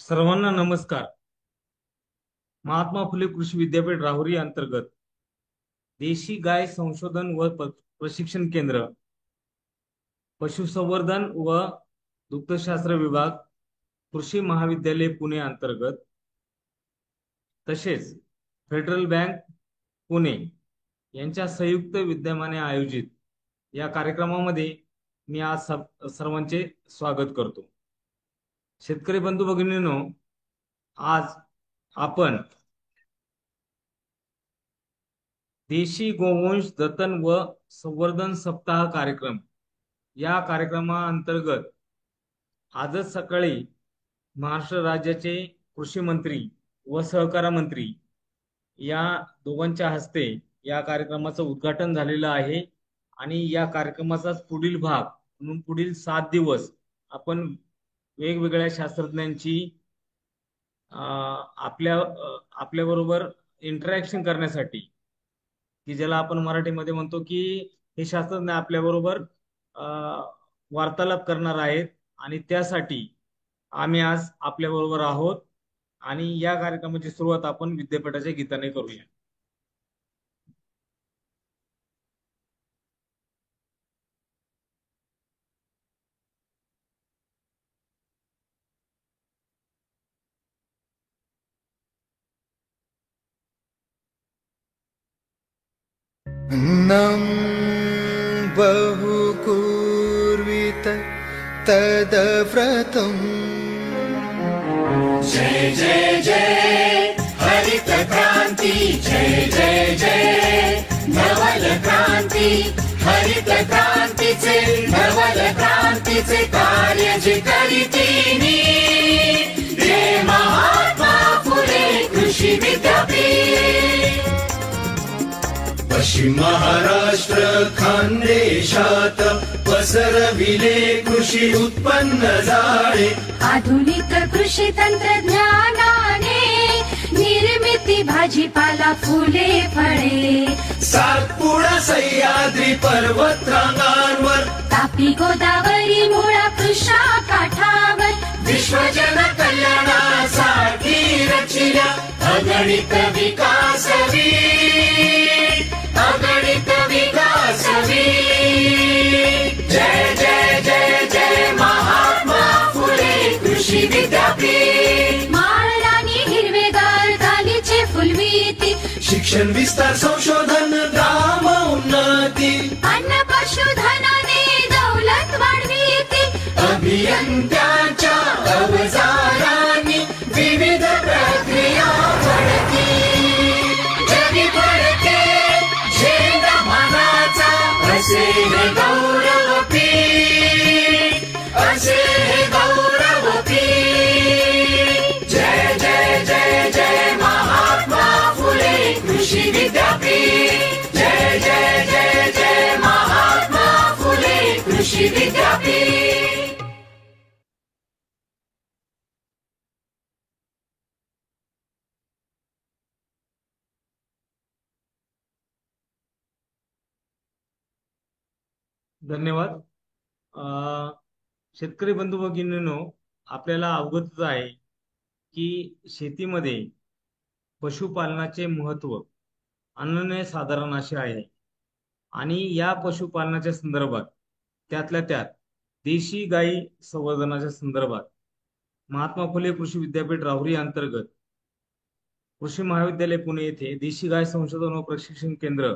सर्वांना नमस्कार. महात्मा फुले कृषी विद्यापीठ राहुरी अंतर्गत देशी गाय संशोधन व प्रशिक्षण केंद्र, पशुसंवर्धन व दुग्धशास्त्र विभाग, कृषी महाविद्यालय पुणे अंतर्गत तसेच फेडरल बँक पुणे यांच्या संयुक्त विद्यमाने आयोजित या कार्यक्रमामध्ये मी आज सर्वांचे स्वागत करतो. शेतकरी बंधू भगिनींनो, आज आपण देशी गोवंश जतन व संवर्धन सप्ताह कार्यक्रम या कार्यक्रमाअंतर्गत आजच सकाळी महाराष्ट्र राज्याचे कृषी मंत्री व सहकार मंत्री या दोघांच्या हस्ते या कार्यक्रमाचं उद्घाटन झालेलं आहे. आणि या कार्यक्रमाचा पुढील भाग म्हणून पुढील 7 दिवस आपण वेगवेगळ्या शास्त्रज्ञांची आपल्याबरोबर इंटरॅक्शन करण्यासाठी, की ज्याला आपण मराठीमध्ये म्हणतो की हे शास्त्रज्ञ आपल्याबरोबर वार्तालाप करणार आहेत. आणि त्यासाठी आम्ही आज आपल्याबरोबर आहोत. आणि या कार्यक्रमाची सुरुवात आपण विद्यापीठाच्या गीताने करूया. अन्नं बहुपूर्वित तदव्रतम्। जय जय जय हरित क्रांति, जय जय जय नवल क्रांति, हरित क्रांतीचे नवल क्रांतीचे कार्य जे करीतीनी, ते महात्मा फुले कृषी विद्यापीठ। पश्चिम महाराष्ट्र खानदेशात पसरविले कृषी उत्पन्न जाळे। आधुनिक कृषी तंत्रज्ञानाने निर्मिती भाजीपाला फुले फळे। सातपुडा सह्याद्री पर्वतरांगांवर, तापी गोदावरी मुळा कृष्णा काठावर, विश्वजन कल्याणासाठी रचिल्या अगणित विकास वीर, अगणित विकास वीर। जय जय जय जय महात्मा फुले कृषी विद्यापीठ। माळरानी हिरवेगार गालीचे फुलवीती, शिक्षण विस्तार संशोधन ग्राम उन्नती, अन्न पशुधनाने दौलत वाढवीती, अभियंत्यांच्या अवजारांनी विविध प्रक्रिया घडती। जगी घडते झेंडा मानाचा, असे हे गौरवपीठ, असे हे गौरवपीठ। जय जय जय जय महात्मा फुले कृषी विद्यापीठ। जय जय जय जय महात्मा फुले कृषी विद्यापीठ। धन्यवाद. शेतकरी बंधू भगिनींनो, आपल्याला अवगतच आहे की शेतीमध्ये पशुपालनाचे महत्त्व अनन्यसाधारण असे आहे. आणि या पशुपालनाच्या संदर्भात त्यातल्या त्यात देशी गाई संवर्धनाच्या संदर्भात महात्मा फुले कृषी विद्यापीठ राहुरी अंतर्गत कृषी महाविद्यालय पुणे येथे देशी गाय संशोधन व प्रशिक्षण केंद्र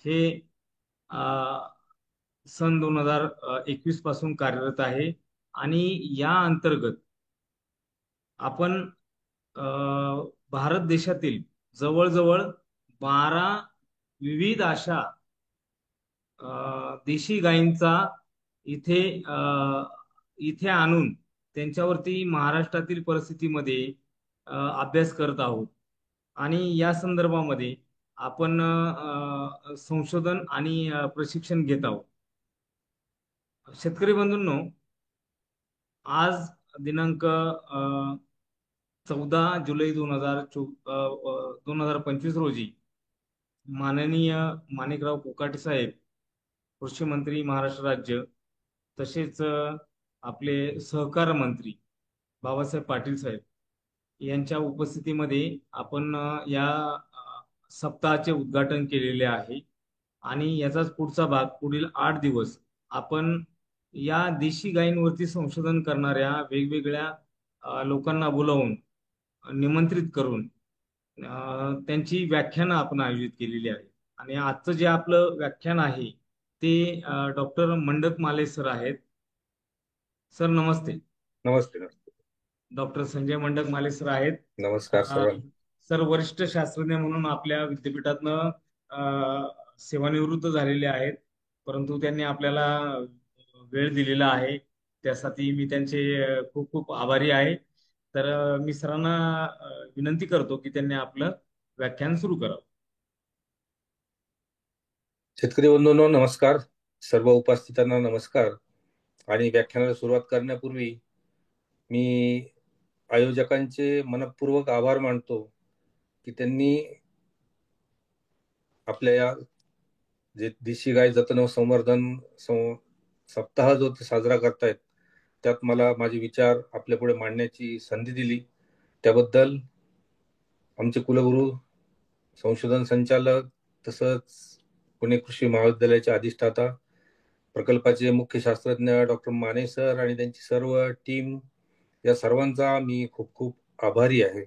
हे सन 2021 पासून कार्यरत आहे. आणि या अंतर्गत आपण भारत देशातील जवळजवळ 12 विविध अशा देशी गायींचा इथे इथे आणून त्यांच्यावरती महाराष्ट्रातील परिस्थितीमध्ये अभ्यास करत आहोत. आणि या संदर्भामध्ये आपण संशोधन आणि प्रशिक्षण घेत आहोत. शेतकरी बंधूंनो, आज दिनांक 14 जुलै 2025 रोजी माननीय माणिकराव कोकाटे साहेब, कृषी मंत्री महाराष्ट्र राज्य, तसेच आपले सहकार मंत्री बाबासाहेब पाटील साहेब यांच्या उपस्थितीमध्ये आपण या सप्ताहाचे उद्घाटन केलेले आहे आणि याचाच पुढचा भाग पुढील 8 दिवस आपण या देशी गायींवरती संशोधन करणाऱ्या वेगवेगळ्या लोकांना बोलावून निमंत्रित करून त्यांची व्याख्यानं आपण आयोजित केलेली आहे. आणि आजचं जे आपलं व्याख्यान आहे ते डॉक्टर मंडक माले सर आहेत. सर नमस्ते. नमस्ते. नमस्ते. डॉक्टर संजय मंडक माले सर आहेत. नमस्कार सर्वांना. सर वरिष्ठ शास्त्रज्ञ म्हणून आपल्या विद्यापीठातनं सेवानिवृत्त झालेले आहेत, परंतु त्यांनी आपल्याला वेळ दिलेला आहे, त्यासाठी मी त्यांचे खूप खूप आभारी आहे. तर मी सरांना विनंती करतो की त्यांनी आपलं व्याख्यान सुरू करावं. शेतकरी बंधूंनो नमस्कार. सर्व उपस्थितांना नमस्कार. आणि व्याख्यानाला सुरुवात करण्यापूर्वी मी आयोजकांचे मनपूर्वक आभार मानतो की त्यांनी आपल्या या जे देशी गाय जतन व संवर्धन सप्ताह जो ते साजरा करतायत त्यात मला माझे विचार आपल्या पुढे मांडण्याची संधी दिली, त्याबद्दल आमचे कुलगुरू, संशोधन संचालक, तसंच पुणे कृषी महाविद्यालयाचे अधिष्ठाता, प्रकल्पाचे मुख्य शास्त्रज्ञ डॉक्टर माने सर आणि त्यांची सर्व टीम, या सर्वांचा मी खूप खूप आभारी आहे.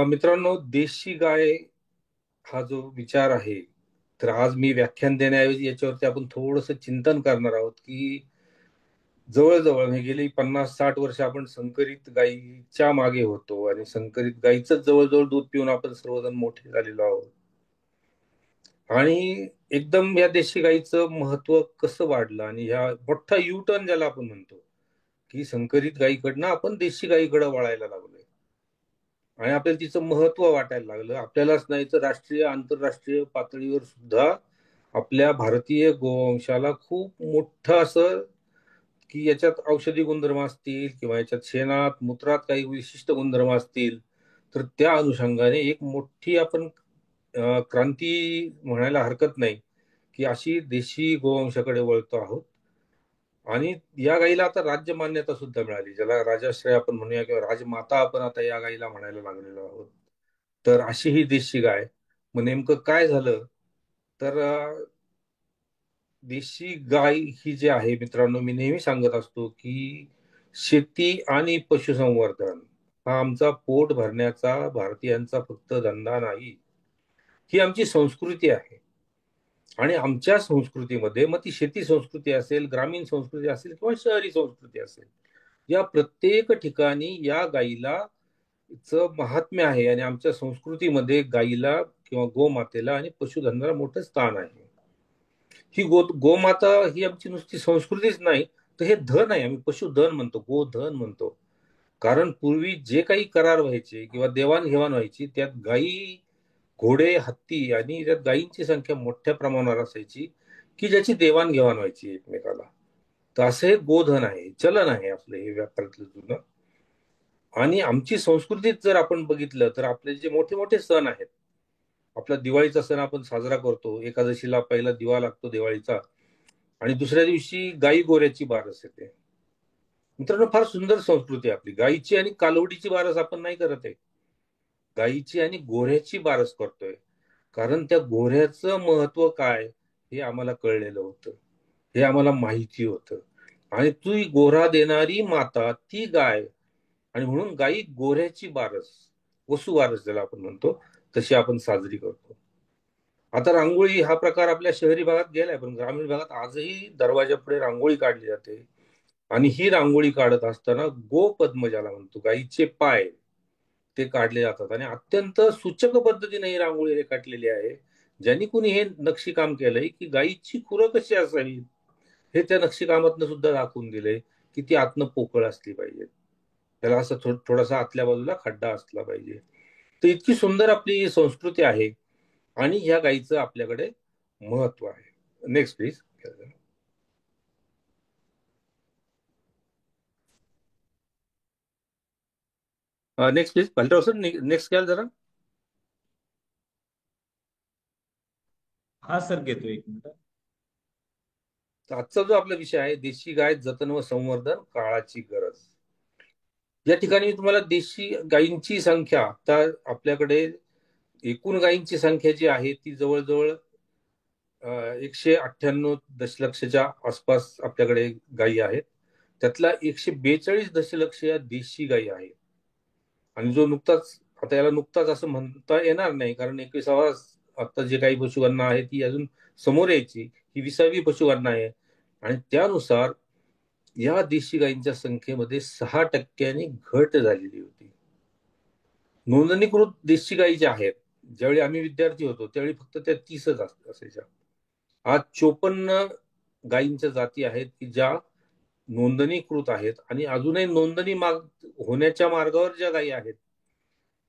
मित्रांनो, देशी गाय हा जो विचार आहे, तर आज मी व्याख्यान देण्याऐवजी याच्यावरती आपण थोडंसं चिंतन करणार आहोत की जवळजवळ गेली 50-60 वर्ष आपण संकरित गायीच्या मागे होतो आणि संकरित गायीचं जवळजवळ दूध पिऊन आपण सर्वजण मोठे झालेलो आहोत. आणि एकदम या देशी गायीचं महत्व कसं वाढलं आणि ह्या मोठा यू टर्न ज्याला आपण म्हणतो की संकरित गायीकडनं आपण देशी गायीकडे वळायला लागलोय आणि आपल्याला तिचं महत्व वाटायला लागलं. आपल्यालाच नाही तर राष्ट्रीय आंतरराष्ट्रीय पातळीवर सुद्धा आपल्या भारतीय गोवंशाला खूप मोठं असं की याच्यात औषधी गुणधर्म असतील किंवा याच्यात शेणात मूत्रात काही विशिष्ट गुणधर्म असतील, तर त्या अनुषंगाने एक मोठी आपण क्रांती म्हणायला हरकत नाही की अशी देशी गोवंशाकडे वळतो आहोत. आणि या गाईला आता राज्य मान्यता सुद्धा मिळाली, ज्याला राजाश्रय आपण म्हणूया किंवा राजमाता आपण आता या गाईला म्हणायला लागलेलो आहोत. तर अशी ही देशी गाय. मग नेमकं काय झालं, तर देशी गाय ही जी आहे मित्रांनो, मी नेहमी सांगत असतो की शेती आणि पशुसंवर्धन हा आमचा पोट भरण्याचा भारतीयांचा फक्त धंदा नाही, ही आमची संस्कृती आहे. आणि आमच्या संस्कृतीमध्ये मग ती शेती संस्कृती असेल, ग्रामीण संस्कृती असेल किंवा शहरी संस्कृती असेल, या प्रत्येक ठिकाणी या गायीला च महात्म्य आहे आणि आमच्या संस्कृतीमध्ये गायीला किंवा गोमातेला आणि पशुधनाला मोठं स्थान आहे. ही गोमाता ही आमची नुसती संस्कृतीच नाही, तर हे धन आहे. आम्ही पशुधन म्हणतो, गोधन म्हणतो. कारण पूर्वी जे काही करार व्हायचे किंवा देवाणघेवाण व्हायची त्यात गायी, घोडे, हत्ती आणि त्यात गायींची संख्या मोठ्या प्रमाणावर असायची की ज्याची देवाणघेवाण व्हायची एकमेकाला. तर असं हे गोधन आहे, चलन आहे आपलं हे व्यापारातलं जुनं. आणि आमची संस्कृतीत जर आपण बघितलं तर आपले जे मोठे मोठे सण आहेत, आपला दिवाळीचा सण आपण साजरा करतो, एकादशीला पहिला दिवा लागतो दिवाळीचा आणि दुसऱ्या दिवशी गायी गोऱ्याची बारस येते. मित्रांनो, फार सुंदर संस्कृती आहे आपली. गायीची आणि कालवडीची बारस आपण नाही करत आहे, गायीची आणि गोऱ्याची बारस करतोय. कारण त्या गोऱ्याचं महत्व काय हे आम्हाला कळलेलं होतं, हे आम्हाला माहिती होतं. आणि ती गोरा देणारी माता ती गाय, आणि म्हणून गायी गोऱ्याची बारस, वसुबारस ज्याला आपण म्हणतो, तशी आपण साजरी करतो. आता रांगोळी हा प्रकार आपल्या शहरी भागात गेलाय, पण ग्रामीण भागात आजही दरवाजा पुढे रांगोळी काढली जाते. आणि ही रांगोळी काढत असताना गोपद्म ज्याला म्हणतो, गायीचे पाय ते काढले जातात. आणि अत्यंत सूचक पद्धतीने ही रांगोळी रेखाटलेली आहे, ज्यांनी कुणी हे नक्षीकाम केलंय की गायीची खुरं कशी असावी हे त्या नक्षीकामातनं सुद्धा दाखवून दिले की ती आतनं पोकळ असली पाहिजे, त्याला असं थोडासा आतल्या बाजूला खड्डा असला पाहिजे. तर इतकी सुंदर आपली संस्कृती आहे आणि ह्या गायीचं आपल्याकडे महत्व आहे. Next please. Next please Bhalrao sir, next घ्याल जरा. हा सर, घेतो एक मिनिट. आजचा जो आपला विषय आहे, देशी गाय जतन व संवर्धन काळाची गरज. या ठिकाणी मी तुम्हाला देशी गायींची संख्या, आता आपल्याकडे एकूण गायींची संख्या जी आहे ती जवळजवळ 198 दशलक्षच्या आसपास आपल्याकडे गायी आहेत. त्यातला 142 दशलक्ष या देशी गायी आहेत. आणि जो नुकताच, आता याला नुकताच असं म्हणता येणार नाही, कारण 21वा आता जे काही पशुगणना आहे ती अजून समोर यायची, ही 20वी पशुगणना आहे. आणि त्यानुसार या देशी गायींच्या संख्येमध्ये 6% घट झालेली होती. नोंदणीकृत देशी गायी ज्या आहेत, ज्यावेळी आम्ही विद्यार्थी होतो त्यावेळी फक्त त्या 30च असायच्या. आज 54 गायींच्या जाती आहेत की ज्या नोंदणीकृत आहेत, आणि अजूनही नोंदणी होण्याच्या मार्गावर ज्या गायी आहेत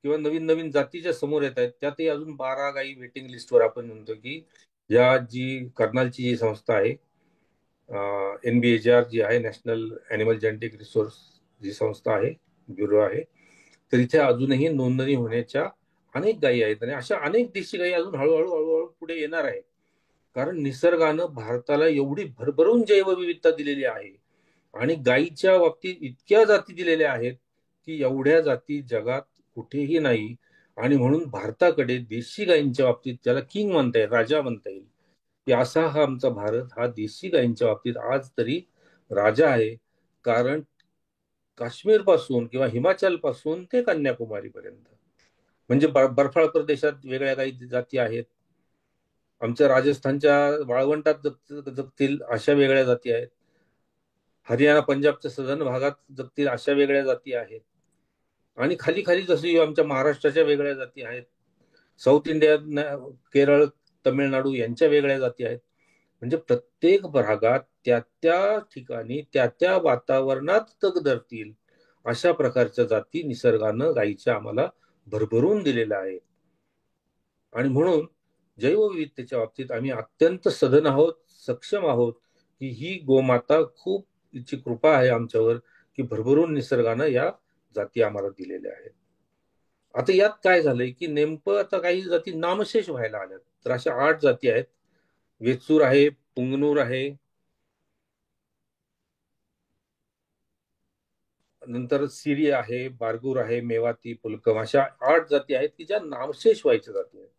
किंवा नवीन नवीन जाती ज्या समोर येत आहेत, त्यातही अजून 12 गायी वेटिंग लिस्टवर आपण म्हणतो की या जी कर्नालची जी संस्था आहे, NBHR जी आहे, नॅशनल ॲनिमल जेनेटिक रिसोर्स जी संस्था आहे, ब्युरो आहे, तर इथे अजूनही नोंदणी होण्याच्या अनेक गायी आहेत. आणि अशा अनेक देशी गायी अजून हळूहळू हळूहळू पुढे येणार आहे. कारण निसर्गानं भारताला एवढी भरभरून जैवविविधता दिलेली आहे आणि गायीच्या बाबतीत इतक्या जाती दिलेल्या आहेत की एवढ्या जाती जगात कुठेही नाही. आणि म्हणून भारताकडे देशी गायींच्या बाबतीत, त्याला किंग म्हणता येईल, राजा म्हणता येईल, की असा हा आमचा भारत हा देशी गायींच्या बाबतीत आज तरी राजा आहे. कारण काश्मीर पासून किंवा हिमाचल पासून ते कन्याकुमारी पर्यंत, म्हणजे बर्फाळ प्रदेशात वेगळ्या काही जाती आहेत, आमच्या राजस्थानच्या वाळवंटात जगतील अशा वेगळ्या जाती आहेत, हरियाणा पंजाबच्या सदन भागात जगतील अशा वेगळ्या जाती आहेत, आणि खाली खाली जशी आमच्या महाराष्ट्राच्या वेगळ्या जाती आहेत, साऊथ इंडिया, केरळ, तमिळनाडू यांच्या वेगळ्या जाती आहेत. म्हणजे प्रत्येक भागात त्या त्या ठिकाणी त्या त्या वातावरणात तग धरतील अशा प्रकारच्या जाती निसर्गानं गायीच्या आम्हाला भरभरून दिलेल्या आहेत. आणि म्हणून जैवविविधतेच्या बाबतीत आम्ही अत्यंत सधन आहोत, सक्षम आहोत, की ही गोमाता खूप तिची कृपा आहे आमच्यावर, की भरभरून निसर्गानं या जाती आम्हाला दिलेल्या आहेत. आता यात काय झालंय की नेमकं आता काही जाती नामशेष व्हायला आल्यात. तर अशा 8 जाती आहेत. वेचूर आहे, पुंगनूर आहे, नंतर सिरी आहे, बारगूर आहे, मेवाती, पुलकम, अशा 8 जाती आहेत की ज्या नामशेष व्हायच्या जाती आहेत.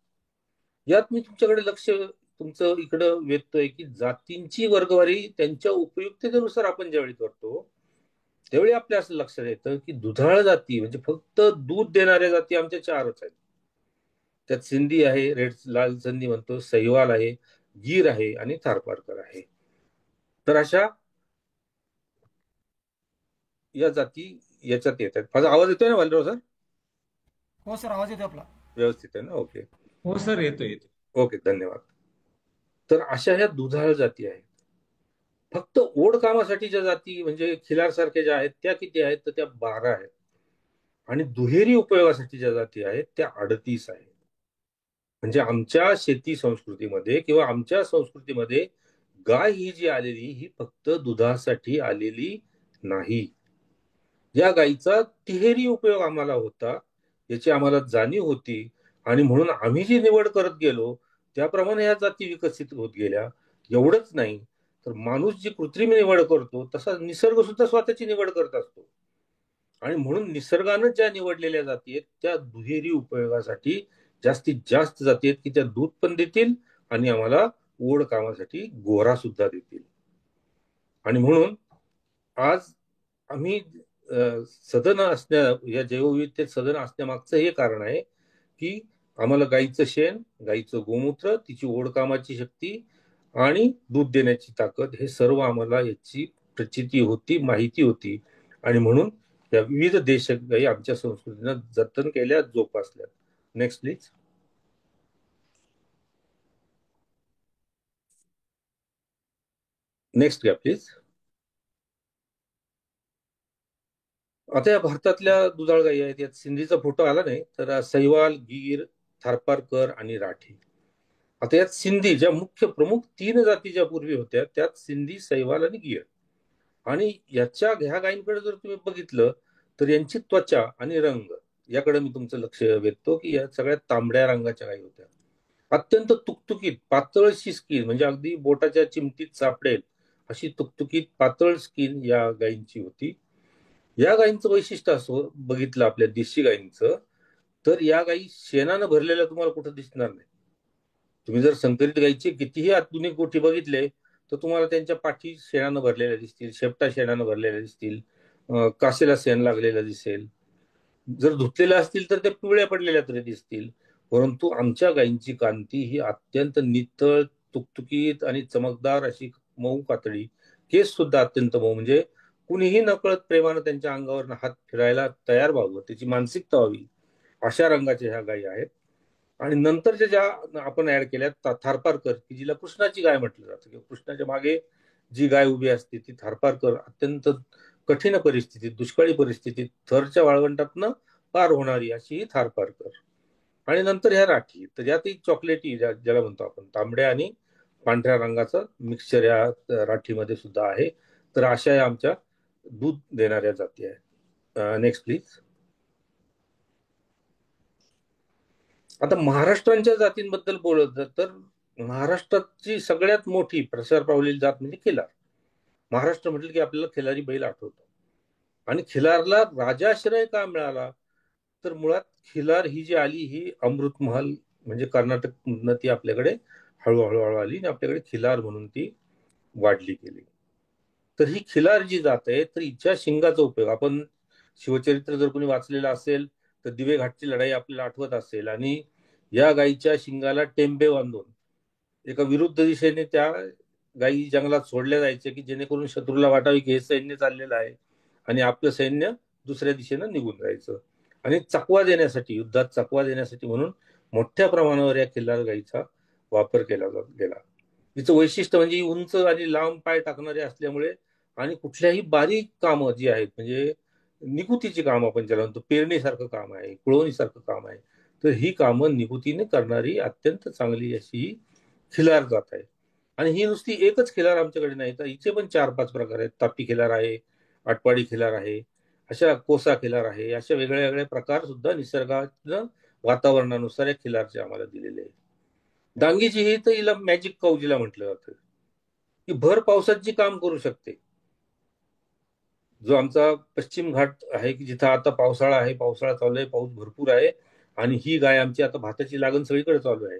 यात मी तुमच्याकडे लक्ष तुमचं इकडं वेधतोय की जातींची वर्गवारी त्यांच्या उपयुक्ततेनुसार आपण ज्यावेळी करतो त्यावेळी आपल्या असं लक्षात येतं की दुधाळ जाती, म्हणजे फक्त दूध देणाऱ्या जाती आमच्या 4च आहेत. त्यात सिंधी आहे, लाल सिंधी म्हणतो, सहिवाल आहे, गीर आहे आणि थारपारकर आहे. तर अशा या जाती याच्यात येत आहेत. माझा आवाज येतोय ना वालराव सर? हो सर, आवाज येतो आपला. व्यवस्थित आहे ना? ओके हो सर, येतो. ओके, धन्यवाद. तर अशा ह्या दुधाळ जाती आहेत. फक्त ओढ कामासाठी ज्या जाती, म्हणजे खिलार सारख्या ज्या आहेत, त्या किती आहेत? तर त्या 12 आहेत. आणि दुहेरी उपयोगासाठी ज्या जाती आहेत त्या 38 आहेत. म्हणजे आमच्या शेती संस्कृतीमध्ये किंवा आमच्या संस्कृतीमध्ये गाय ही जी आलेली ही फक्त दुधासाठी आलेली नाही. या गायीचा तिहेरी उपयोग आम्हाला होता, याची आम्हाला जाणीव होती, आणि म्हणून आम्ही जी निवड करत गेलो त्याप्रमाणे या जाती विकसित होत गेल्या. एवढंच नाही तर माणूस जी कृत्रिम निवड करतो तसा निसर्ग सुद्धा स्वतःची निवड करत असतो. आणि म्हणून निसर्गानं ज्या निवडलेल्या जाती आहेत त्या दुहेरी उपयोगासाठी जास्तीत जास्त जाती आहेत की त्या दूध पण देतील आणि आम्हाला ओढ कामासाठी गोरा सुद्धा देतील. आणि म्हणून आज आम्ही सदन असण्या, या जैवविविधतेत सदन असण्यामागचं हे कारण आहे की आम्हाला गाईचं शेण, गाईचं गोमूत्र, तिची ओढ कामाची शक्ती आणि दूध देण्याची ताकद, हे सर्व आम्हाला याची प्रचिती होती, माहिती होती. आणि म्हणून या विविध देश गायी आमच्या संस्कृतीनं जतन केल्या, जोपासल्या. Next please. नेक्स्ट घ्या प्लीज. आता या भारतातल्या दुधाळ गायी आहेत, यात सिंधीचा फोटो आला नाही, तर सहिवाल, गीर, थारपारकर आणि राठी. आता यात सिंधी ज्या मुख्य प्रमुख 3 जाती ज्या पूर्वी होत्या त्यात सिंधी, सहिवाल आणि गीर. आणि ह्या गायींकडे जर तुम्ही बघितलं तर यांची त्वचा आणि रंग याकडे मी तुमचं लक्ष वेधतो की या सगळ्यात तांबड्या रंगाच्या गायी होत्या. अत्यंत तुकतुकीत पातळशी स्किन, म्हणजे अगदी बोटाच्या चिमटीत सापडेल अशी तुकतुकीत पातळ स्किन या गायींची होती. या गायींचं वैशिष्ट्य असं बघितलं आपल्या देशी गायींचं, तर या गायी शेणानं भरलेल्या तुम्हाला कुठं दिसणार नाही. तुम्ही जर संकरित गायीचे कितीही आधुनिक गोठी बघितले तर तुम्हाला त्यांच्या पाठी शेणानं भरलेल्या दिसतील, शेपटा शेणानं भरलेल्या दिसतील, कासेला शेण लागलेलं दिसेल. जर धुतलेल्या असतील तर त्या पिवळ्या पडलेल्या तरी दिसतील. परंतु आमच्या गायींची कांती ही अत्यंत नितळ, तुकतुकीत आणि चमकदार अशी मऊ कातडी, केस सुद्धा अत्यंत मऊ, म्हणजे कुणीही नकळत प्रेमानं त्यांच्या अंगावर हात फिरायला तयार व्हावं, त्याची मानसिकता व्हावी, अशा रंगाच्या ह्या गायी आहेत. आणि नंतरच्या ज्या आपण ऍड केल्या थारपारकर, की जिला कृष्णाची गाय म्हटलं जातं, किंवा कृष्णाच्या मागे जी गाय उभी असते ती थारपारकर, अत्यंत कठीण परिस्थितीत, दुष्काळी परिस्थितीत थरच्या वाळवंटातनं पार होणारी अशी ही थारपारकर. आणि नंतर ह्या राठी, तर यातही चॉकलेटी ज्याला म्हणतो आपण, तांबड्या आणि पांढऱ्या रंगाचं मिक्सचर या राठीमध्ये सुद्धा आहे. तर अशा या आमच्या दूध देणाऱ्या जाती आहेत. Next please. आता महाराष्ट्राच्या जातींबद्दल बोलत तर महाराष्ट्राची सगळ्यात मोठी प्रसार पावलेली जात म्हणजे खिलार. महाराष्ट्र म्हटलं की आपल्याला खिलारी बैल आठवतो. आणि खिलारला राजाश्रय का मिळाला, तर मुळात खिलार ही जी आली ही अमृतमहल म्हणजे कर्नाटक ती आपल्याकडे हळूहळू आली आणि आपल्याकडे खिलार म्हणून ती वाढली गेली. तर ही खिलार जी जात आहे, तर हिच्या शिंगाचा उपयोग आपण शिवचरित्र जर कोणी वाचलेलं असेल तर दिवे घाटची लढाई आपल्याला आठवत असेल. आणि या गायीच्या शिंगाला टेंबे बांधून एका विरुद्ध दिशेने त्या गायी जंगलात सोडल्या जायचे, की जेणेकरून शत्रूला वाटावी की हे सैन्य चाललेलं आहे आणि आपलं सैन्य दुसऱ्या दिशेनं निघून जायचं. आणि चकवा देण्यासाठी, युद्धात चकवा देण्यासाठी म्हणून मोठ्या प्रमाणावर या खिल्लार गायीचा वापर केला गेला. तिचं वैशिष्ट्य म्हणजे उंच आणि लांब पाय टाकणारे असल्यामुळे आणि कुठल्याही बारीक कामं जी आहेत, म्हणजे निगुतीची काम आपण ज्याला म्हणतो, पेरणीसारखं काम आहे, कुळवणीसारखं काम आहे, तर ही कामं निगुतीने करणारी अत्यंत चांगली अशी खिलार जात आहे. आणि ही नुसती एकच खिलार आमच्याकडे नाही, तर हिचे पण 4-5 प्रकार आहेत. तापी खिलार आहे, आटपाडी खिलार आहे, अशा कोसा खिलार आहे, अशा वेगळ्या वेगळ्या प्रकार सुद्धा निसर्गानं वातावरणानुसार या खिलारचे आम्हाला दिलेले आहे. डांगीची ही तर हिला मॅजिक काऊ जिला म्हटलं जातं, की भर पावसात जी काम करू शकते. जो आमचा पश्चिम घाट आहे की जिथं आता पावसाळा आहे, पावसाळा चालू आहे, पाऊस भरपूर आहे, आणि ही गाय आमची आता भाताची लागण सगळीकडे चालू आहे.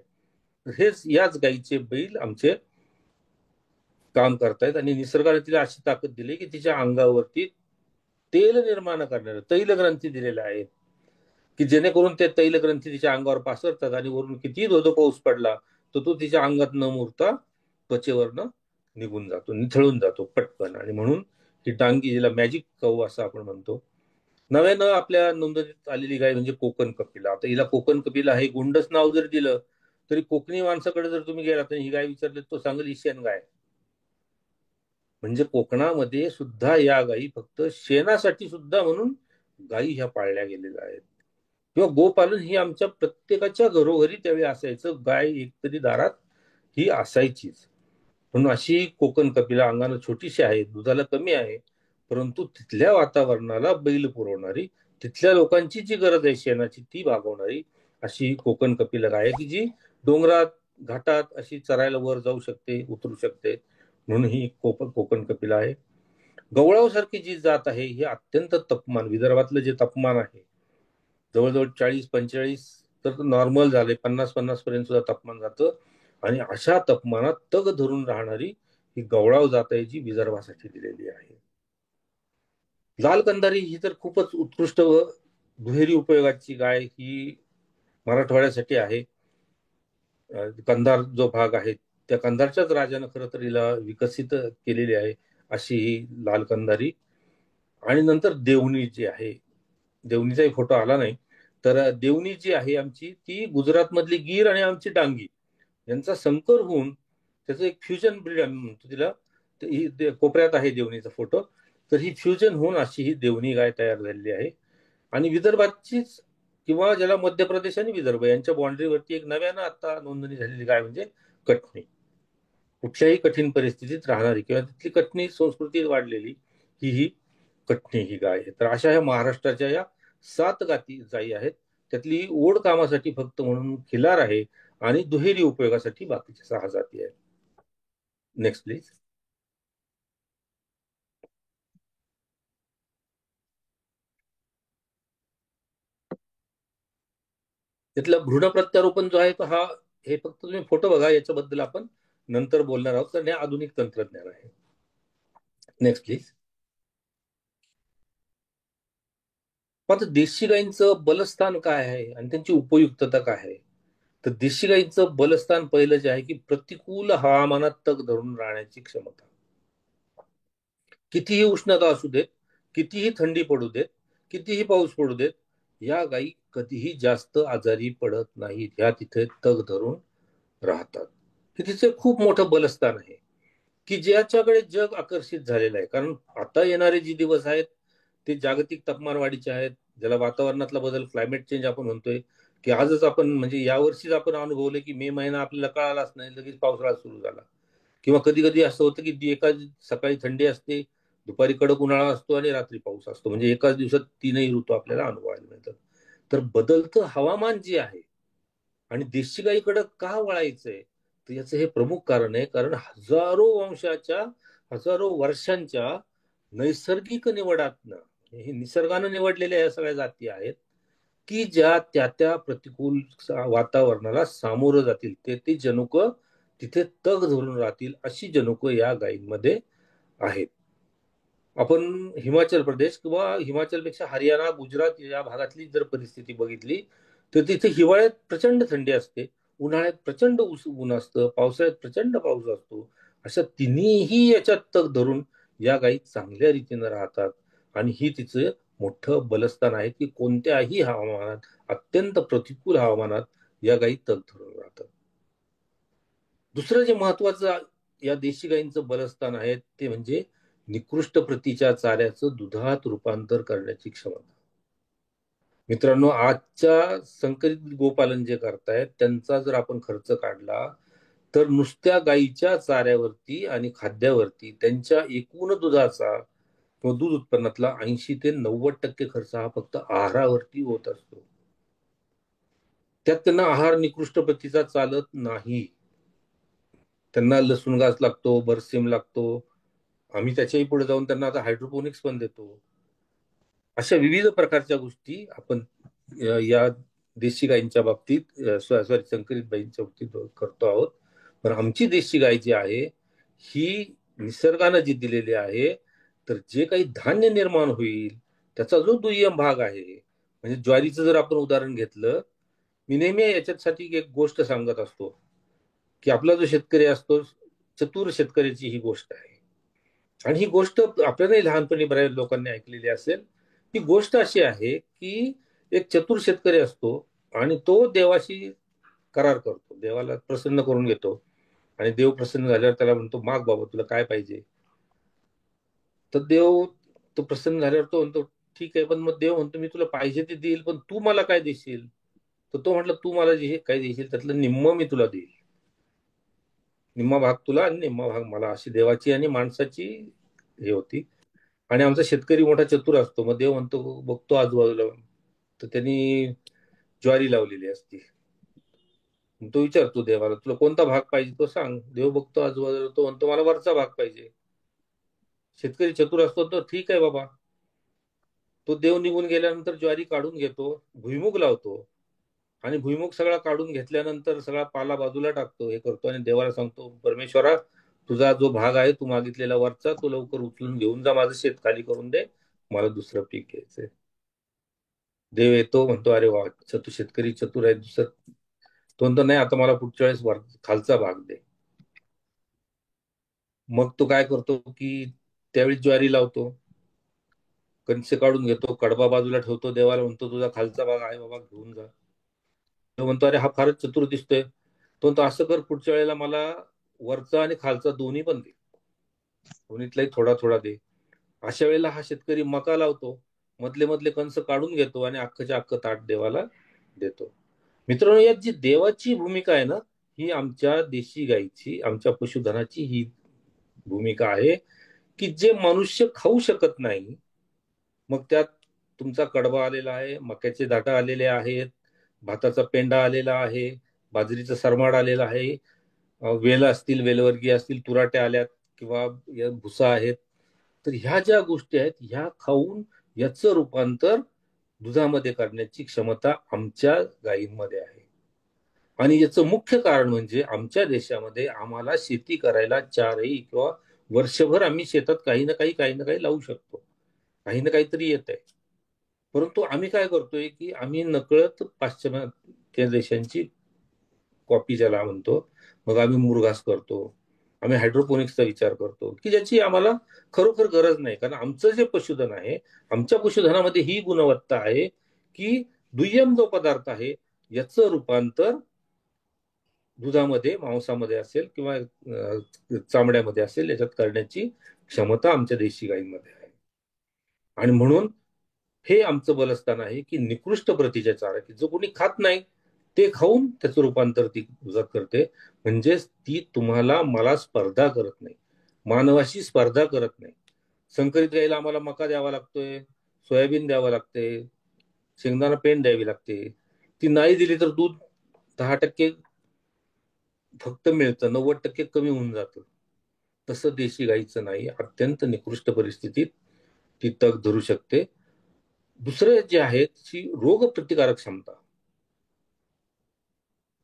हेच याच गायीचे बैल आमचे काम करतायत. आणि निसर्गाने तिला अशी ताकद दिली की तिच्या अंगावरती तेल निर्माण करणारे तैलग्रंथी दिलेल्या आहेत, की जेणेकरून ते तैलग्रंथी तिच्या अंगावर पासरतात आणि वरून कितीही धोधो पाऊस पडला तर तो तिच्या अंगात न मुरता त्वचेवरनं निघून जातो, निथळून जातो पटकन. आणि म्हणून ही टांगी, जिला मॅजिक काऊ असं आपण म्हणतो. नव्यानं आपल्या नोंदणीत आलेली गाय म्हणजे कोकण कपिला. आता हिला कोकण कपिला हे गुंडच नाव जर दिलं तरी कोकणी माणसाकडे जर तुम्ही गेला तर ही गाय विचारली तो सांगेल ईशियन गाय. म्हणजे कोकणामध्ये सुद्धा या गायी फक्त शेणासाठी सुद्धा म्हणून गायी ह्या पाळल्या गेलेल्या आहेत. किंवा गोपालन ही आमच्या प्रत्येकाच्या घरोघरी त्यावेळी असायचं, गाय एकतरी दारात ही असायचीच. म्हणून अशी कोकण कपिला अंगानं छोटीशी आहे, दुधाला कमी आहे, परंतु तिथल्या वातावरणाला बैल पुरवणारी, तिथल्या लोकांची जी गरज आहे शेणाची ती भागवणारी अशी ही कोकण कपिला गाय आहे, की जी डोंगरात घाटात अशी चरायला वर जाऊ शकते, उतरू शकते. म्हणून ही कोकण कपिला आहे. गवळाव सारखी जी जात आहे ही अत्यंत तापमान, विदर्भातलं जे तापमान आहे जवळजवळ 40-45 तर नॉर्मल झाले, 50-50 पर्यंत सुद्धा तापमान जातं. आणि अशा तापमानात तग धरून राहणारी ही गवळाव जात आहे जी विदर्भासाठी दिलेली आहे. लाल कंदारी ही तर खूपच उत्कृष्ट व दुहेरी उपयोगाची गाय ही मराठवाड्यासाठी आहे. कंधार जो भाग आहे त्या कंधारच्याच राजानं खरं तर हिला विकसित केलेली आहे अशी ही लाल कंदारी. आणि नंतर देवणी जी आहे, देवणीचाही फोटो आला नाही, तर देवणी जी आहे आमची ती गुजरात मधली गीर आणि आमची डांगी यांचा संकर होऊन त्याचं एक फ्युजन ब्रीड आम्ही म्हणतो तिला. ही कोपऱ्यात आहे देवणीचा फोटो. तर ही फ्युजन होऊन अशी ही देवणी गाय तयार झालेली आहे. आणि विदर्भाचीच, किंवा ज्याला मध्य प्रदेश आणि विदर्भ यांच्या बाउंड्रीवरती एक नव्यानं आता नोंदणी झालेली गाय म्हणजे कटणी. कुठल्याही कठीण परिस्थितीत राहणारी किंवा तिथली कटणी संस्कृती वाढलेली ही कटणी ही गाय आहे. तर अशा ह्या महाराष्ट्राच्या या 7 जाई आहेत. त्यातली ओढ कामासाठी फक्त म्हणून खिलार आहे आणि दुहेरी उपयोगासाठी बाकीच्या 6 जाती आहेत. Next please. यातला भ्रूण प्रत्यारोपण जो आहे तो हे फक्त तुम्ही फोटो बघा, याच्याबद्दल आपण नंतर बोलणार आहोत, कारण हे आधुनिक तंत्रज्ञान आहे. Next please. आता देशी गायींचं बलस्थान काय आहे आणि त्यांची उपयुक्तता काय आहे? तर देशी गायींचं बलस्थान पहिलं जे आहे की प्रतिकूल हवामानात तग धरून राहण्याची क्षमता. कितीही उष्णता असू देत, कितीही थंडी पडू देत, कितीही पाऊस पडू देत, या गायी कधीही जास्त आजारी पडत नाहीत. ह्या तिथे तग धरून राहतात. हे तिचे खूप मोठं बलस्थान आहे की ज्याच्याकडे जग आकर्षित झालेलं आहे. कारण आता येणारे जे दिवस आहेत ते जागतिक तापमानवाढीचे आहेत, ज्याला वातावरणातला बदल, क्लायमेट चेंज आपण म्हणतोय, की आजच आपण म्हणजे यावर्षीच आपण अनुभवले की मे महिना आपल्याला कळालाच नाही, लगेच पावसाळा सुरू झाला. किंवा कधी कधी असं होतं की सकाळी थंडी असते, दुपारी कडक उन्हाळा असतो आणि रात्री पाऊस असतो. म्हणजे एकाच दिवसात तीनही ऋतू आपल्याला अनुभवायला मिळतात. तर बदलतं हवामान जे आहे आणि देशी गाईकडे का वळायचंय, तर याचं हे प्रमुख कारण आहे. कारण हजारो वर्षांच्या नैसर्गिक निवडातनं, हे निसर्गानं निवडलेल्या या सगळ्या जाती आहेत की ज्या त्या प्रतिकूल वातावरणाला सामोरं जातील, ते जनुक तिथे तग धरून राहतील, अशी जनुक या गायींमध्ये आहेत. आपण हिमाचल प्रदेश किंवा हिमाचलपेक्षा हरियाणा, गुजरात या भागातली जर परिस्थिती बघितली तर तिथे हिवाळ्यात प्रचंड थंडी असते, उन्हाळ्यात प्रचंड ऊन असतं, पावसाळ्यात प्रचंड पाऊस असतो. अशा तिन्हीही याच्यात तग धरून या गायी चांगल्या रीतीनं राहतात. आणि ही तिचं मोठं बलस्थान आहे की कोणत्याही हवामानात, अत्यंत प्रतिकूल हवामानात या गायी तग धरून राहतात. दुसरं जे महत्वाचं या देशी गायींचं बलस्थान आहे ते म्हणजे निकृष्ट प्रतीच्या चाऱ्याचं दुधात रूपांतर करण्याची क्षमता. मित्रांनो, आजच्या संकरित गोपालन जे करतायत त्यांचा जर आपण खर्च काढला तर नुसत्या गायीच्या चाऱ्यावरती आणि खाद्यावरती त्यांच्या एकूण दुधाचा किंवा दूध उत्पन्नातला 80 ते 90% खर्च हा फक्त आहारावरती होत असतो. त्यात त्यांना आहार निकृष्ट प्रतीचा चालत नाही. त्यांना लसूण घास लागतो, बरसीम लागतो. आम्ही त्याच्याही पुढे जाऊन त्यांना आता हायड्रोपोनिक्स पण देतो. अशा विविध प्रकारच्या गोष्टी आपण या देशी गायींच्या बाबतीत, सॉरी संकरित गायींच्या बाबतीत करतो आहोत. पण आमची देशी गाय जी आहे ही निसर्गानं जी दिलेली आहे, तर जे काही धान्य निर्माण होईल त्याचा जो दुय्यम भाग आहे, म्हणजे ज्वारीचं जर आपण उदाहरण घेतलं, मी नेहमी याच्यासाठी एक गोष्ट सांगत असतो की आपला जो शेतकरी असतो, चतुर शेतकऱ्याची ही गोष्ट आहे. आणि ही गोष्ट आपल्यालाही लहानपणी बऱ्याच लोकांनी ऐकलेली असेल. ही गोष्ट अशी आहे की एक चतुर शेतकरी असतो आणि तो देवाशी करार करतो, देवाला प्रसन्न करून घेतो. आणि देव प्रसन्न झाल्यावर त्याला म्हणतो, माग बाबा तुला काय पाहिजे. तर देव तो प्रसन्न झाल्यावर तो म्हणतो ठीक आहे, पण मग देव म्हणतो मी तुला पाहिजे ते देईल, पण तू मला काय देशील. तर तो म्हटलं तू मला जे काय देशील त्यातलं निम्म मी तुला देईल, निम्मा भाग तुला आणि निम्मा भाग मला, अशी देवाची आणि माणसाची हे होती. आणि आमचा शेतकरी मोठा चतुर असतो. मग देव म्हणतो, बघतो आजूबाजूला, तर त्यांनी ज्वारी लावलेली असती. तो विचारतो देवाला तुला कोणता भाग पाहिजे तो सांग. देव बघतो आजूबाजूला, तो म्हणतो मला वरचा भाग पाहिजे. शेतकरी चतुर असतो, तो ठीक आहे बाबा. तो देव निघून गेल्यानंतर ज्वारी काढून घेतो, भुईमुग लावतो आणि भुईमुग सगळा काढून घेतल्यानंतर सगळा पाला बाजूला टाकतो, हे करतो आणि देवाला सांगतो, परमेश्वरा तुझा जो भाग आहे तू मागितलेला वरचा तो लवकर उचलून घेऊन जा, माझं शेत खाली करून दे, मला दुसरं पीक घ्यायचंय. देव येतो, म्हणतो अरे वा तू शेतकरी चतुर आहे. दुसरं तो म्हणतो नाही, आता मला पुढच्या वेळेस खालचा भाग दे. मग तो काय करतो की त्यावेळी ज्वारी लावतो, कणसे काढून घेतो, कडबा बाजूला ठेवतो, देवाला म्हणतो तुझा खालचा भाग आहे बाबा घेऊन जा. तो म्हणतो अरे हा फारच चतुर दिसतोय. तो म्हणतो असं कर, पुढच्या वेळेला मला वरचा आणि खालचा दोन्ही पण दे, दोन्हीतलाही थोडा थोडा दे. अशा वेळेला हा शेतकरी मका लावतो, मधले मधले कंस काढून घेतो आणि अख्खच्या अख्खं ताट देवाला देतो. मित्रांनो, यात जी देवाची भूमिका आहे ना, ही आमच्या देशी गायीची, आमच्या पशुधनाची ही भूमिका आहे की जे मनुष्य खाऊ शकत नाही, मग त्यात तुमचा कडबा आलेला आहे, मक्याचे दाटा आलेले आहेत, भाताचा पेंडा आलेला आहे, बाजरीचा सरमाड आलेला आहे, वेल असतील, वेलवर्गीय असतील, तुराट्या आल्यात किंवा भुसा आहेत. तर ह्या ज्या गोष्टी आहेत ह्या खाऊन याचं रूपांतर दुधामध्ये करण्याची क्षमता आमच्या गायींमध्ये आहे. आणि याचं मुख्य कारण म्हणजे आमच्या देशामध्ये आम्हाला शेती करायला चारही किंवा वर्षभर आम्ही शेतात काही ना काही लावू शकतो, काही ना काहीतरी येत आहे. परंतु आम्ही काय करतोय की आम्ही नकळत पाश्चिमात्य देशांची कॉपी ज्याला म्हणतो, मग आम्ही मुरघास करतो, आम्ही हायड्रोपोनिक्सचा विचार करतो की ज्याची आम्हाला खरोखर गरज नाही. कारण आमचं जे पशुधन आहे, आमच्या पशुधनामध्ये ही गुणवत्ता आहे की दुय्यम जो पदार्थ आहे याचं रूपांतर दुधामध्ये, मांसामध्ये असेल किंवा चामड्यामध्ये असेल, याच्यात करण्याची क्षमता आमच्या देशी गायींमध्ये आहे. आणि म्हणून हे आमचं बलस्थान आहे की निकृष्ट प्रतीच्या चारा, की जो कोणी खात नाही ते खाऊन त्याचं रूपांतर ती दुधात करते. म्हणजेच ती तुम्हाला मला स्पर्धा करत नाही, मानवाशी स्पर्धा करत नाही. संकरित गाईला आम्हाला मका द्यावा लागतोय, सोयाबीन द्यावं लागते, शेंगदाणा पेंड द्यावी लागते. ती नाही दिली तर दूध 10% फक्त मिळतं, 90% कमी होऊन जातं. तसं देशी गाईचं नाही. अत्यंत निकृष्ट परिस्थितीत ती तग धरू शकते. दुसरे जे आहे ती रोगप्रतिकारक क्षमता.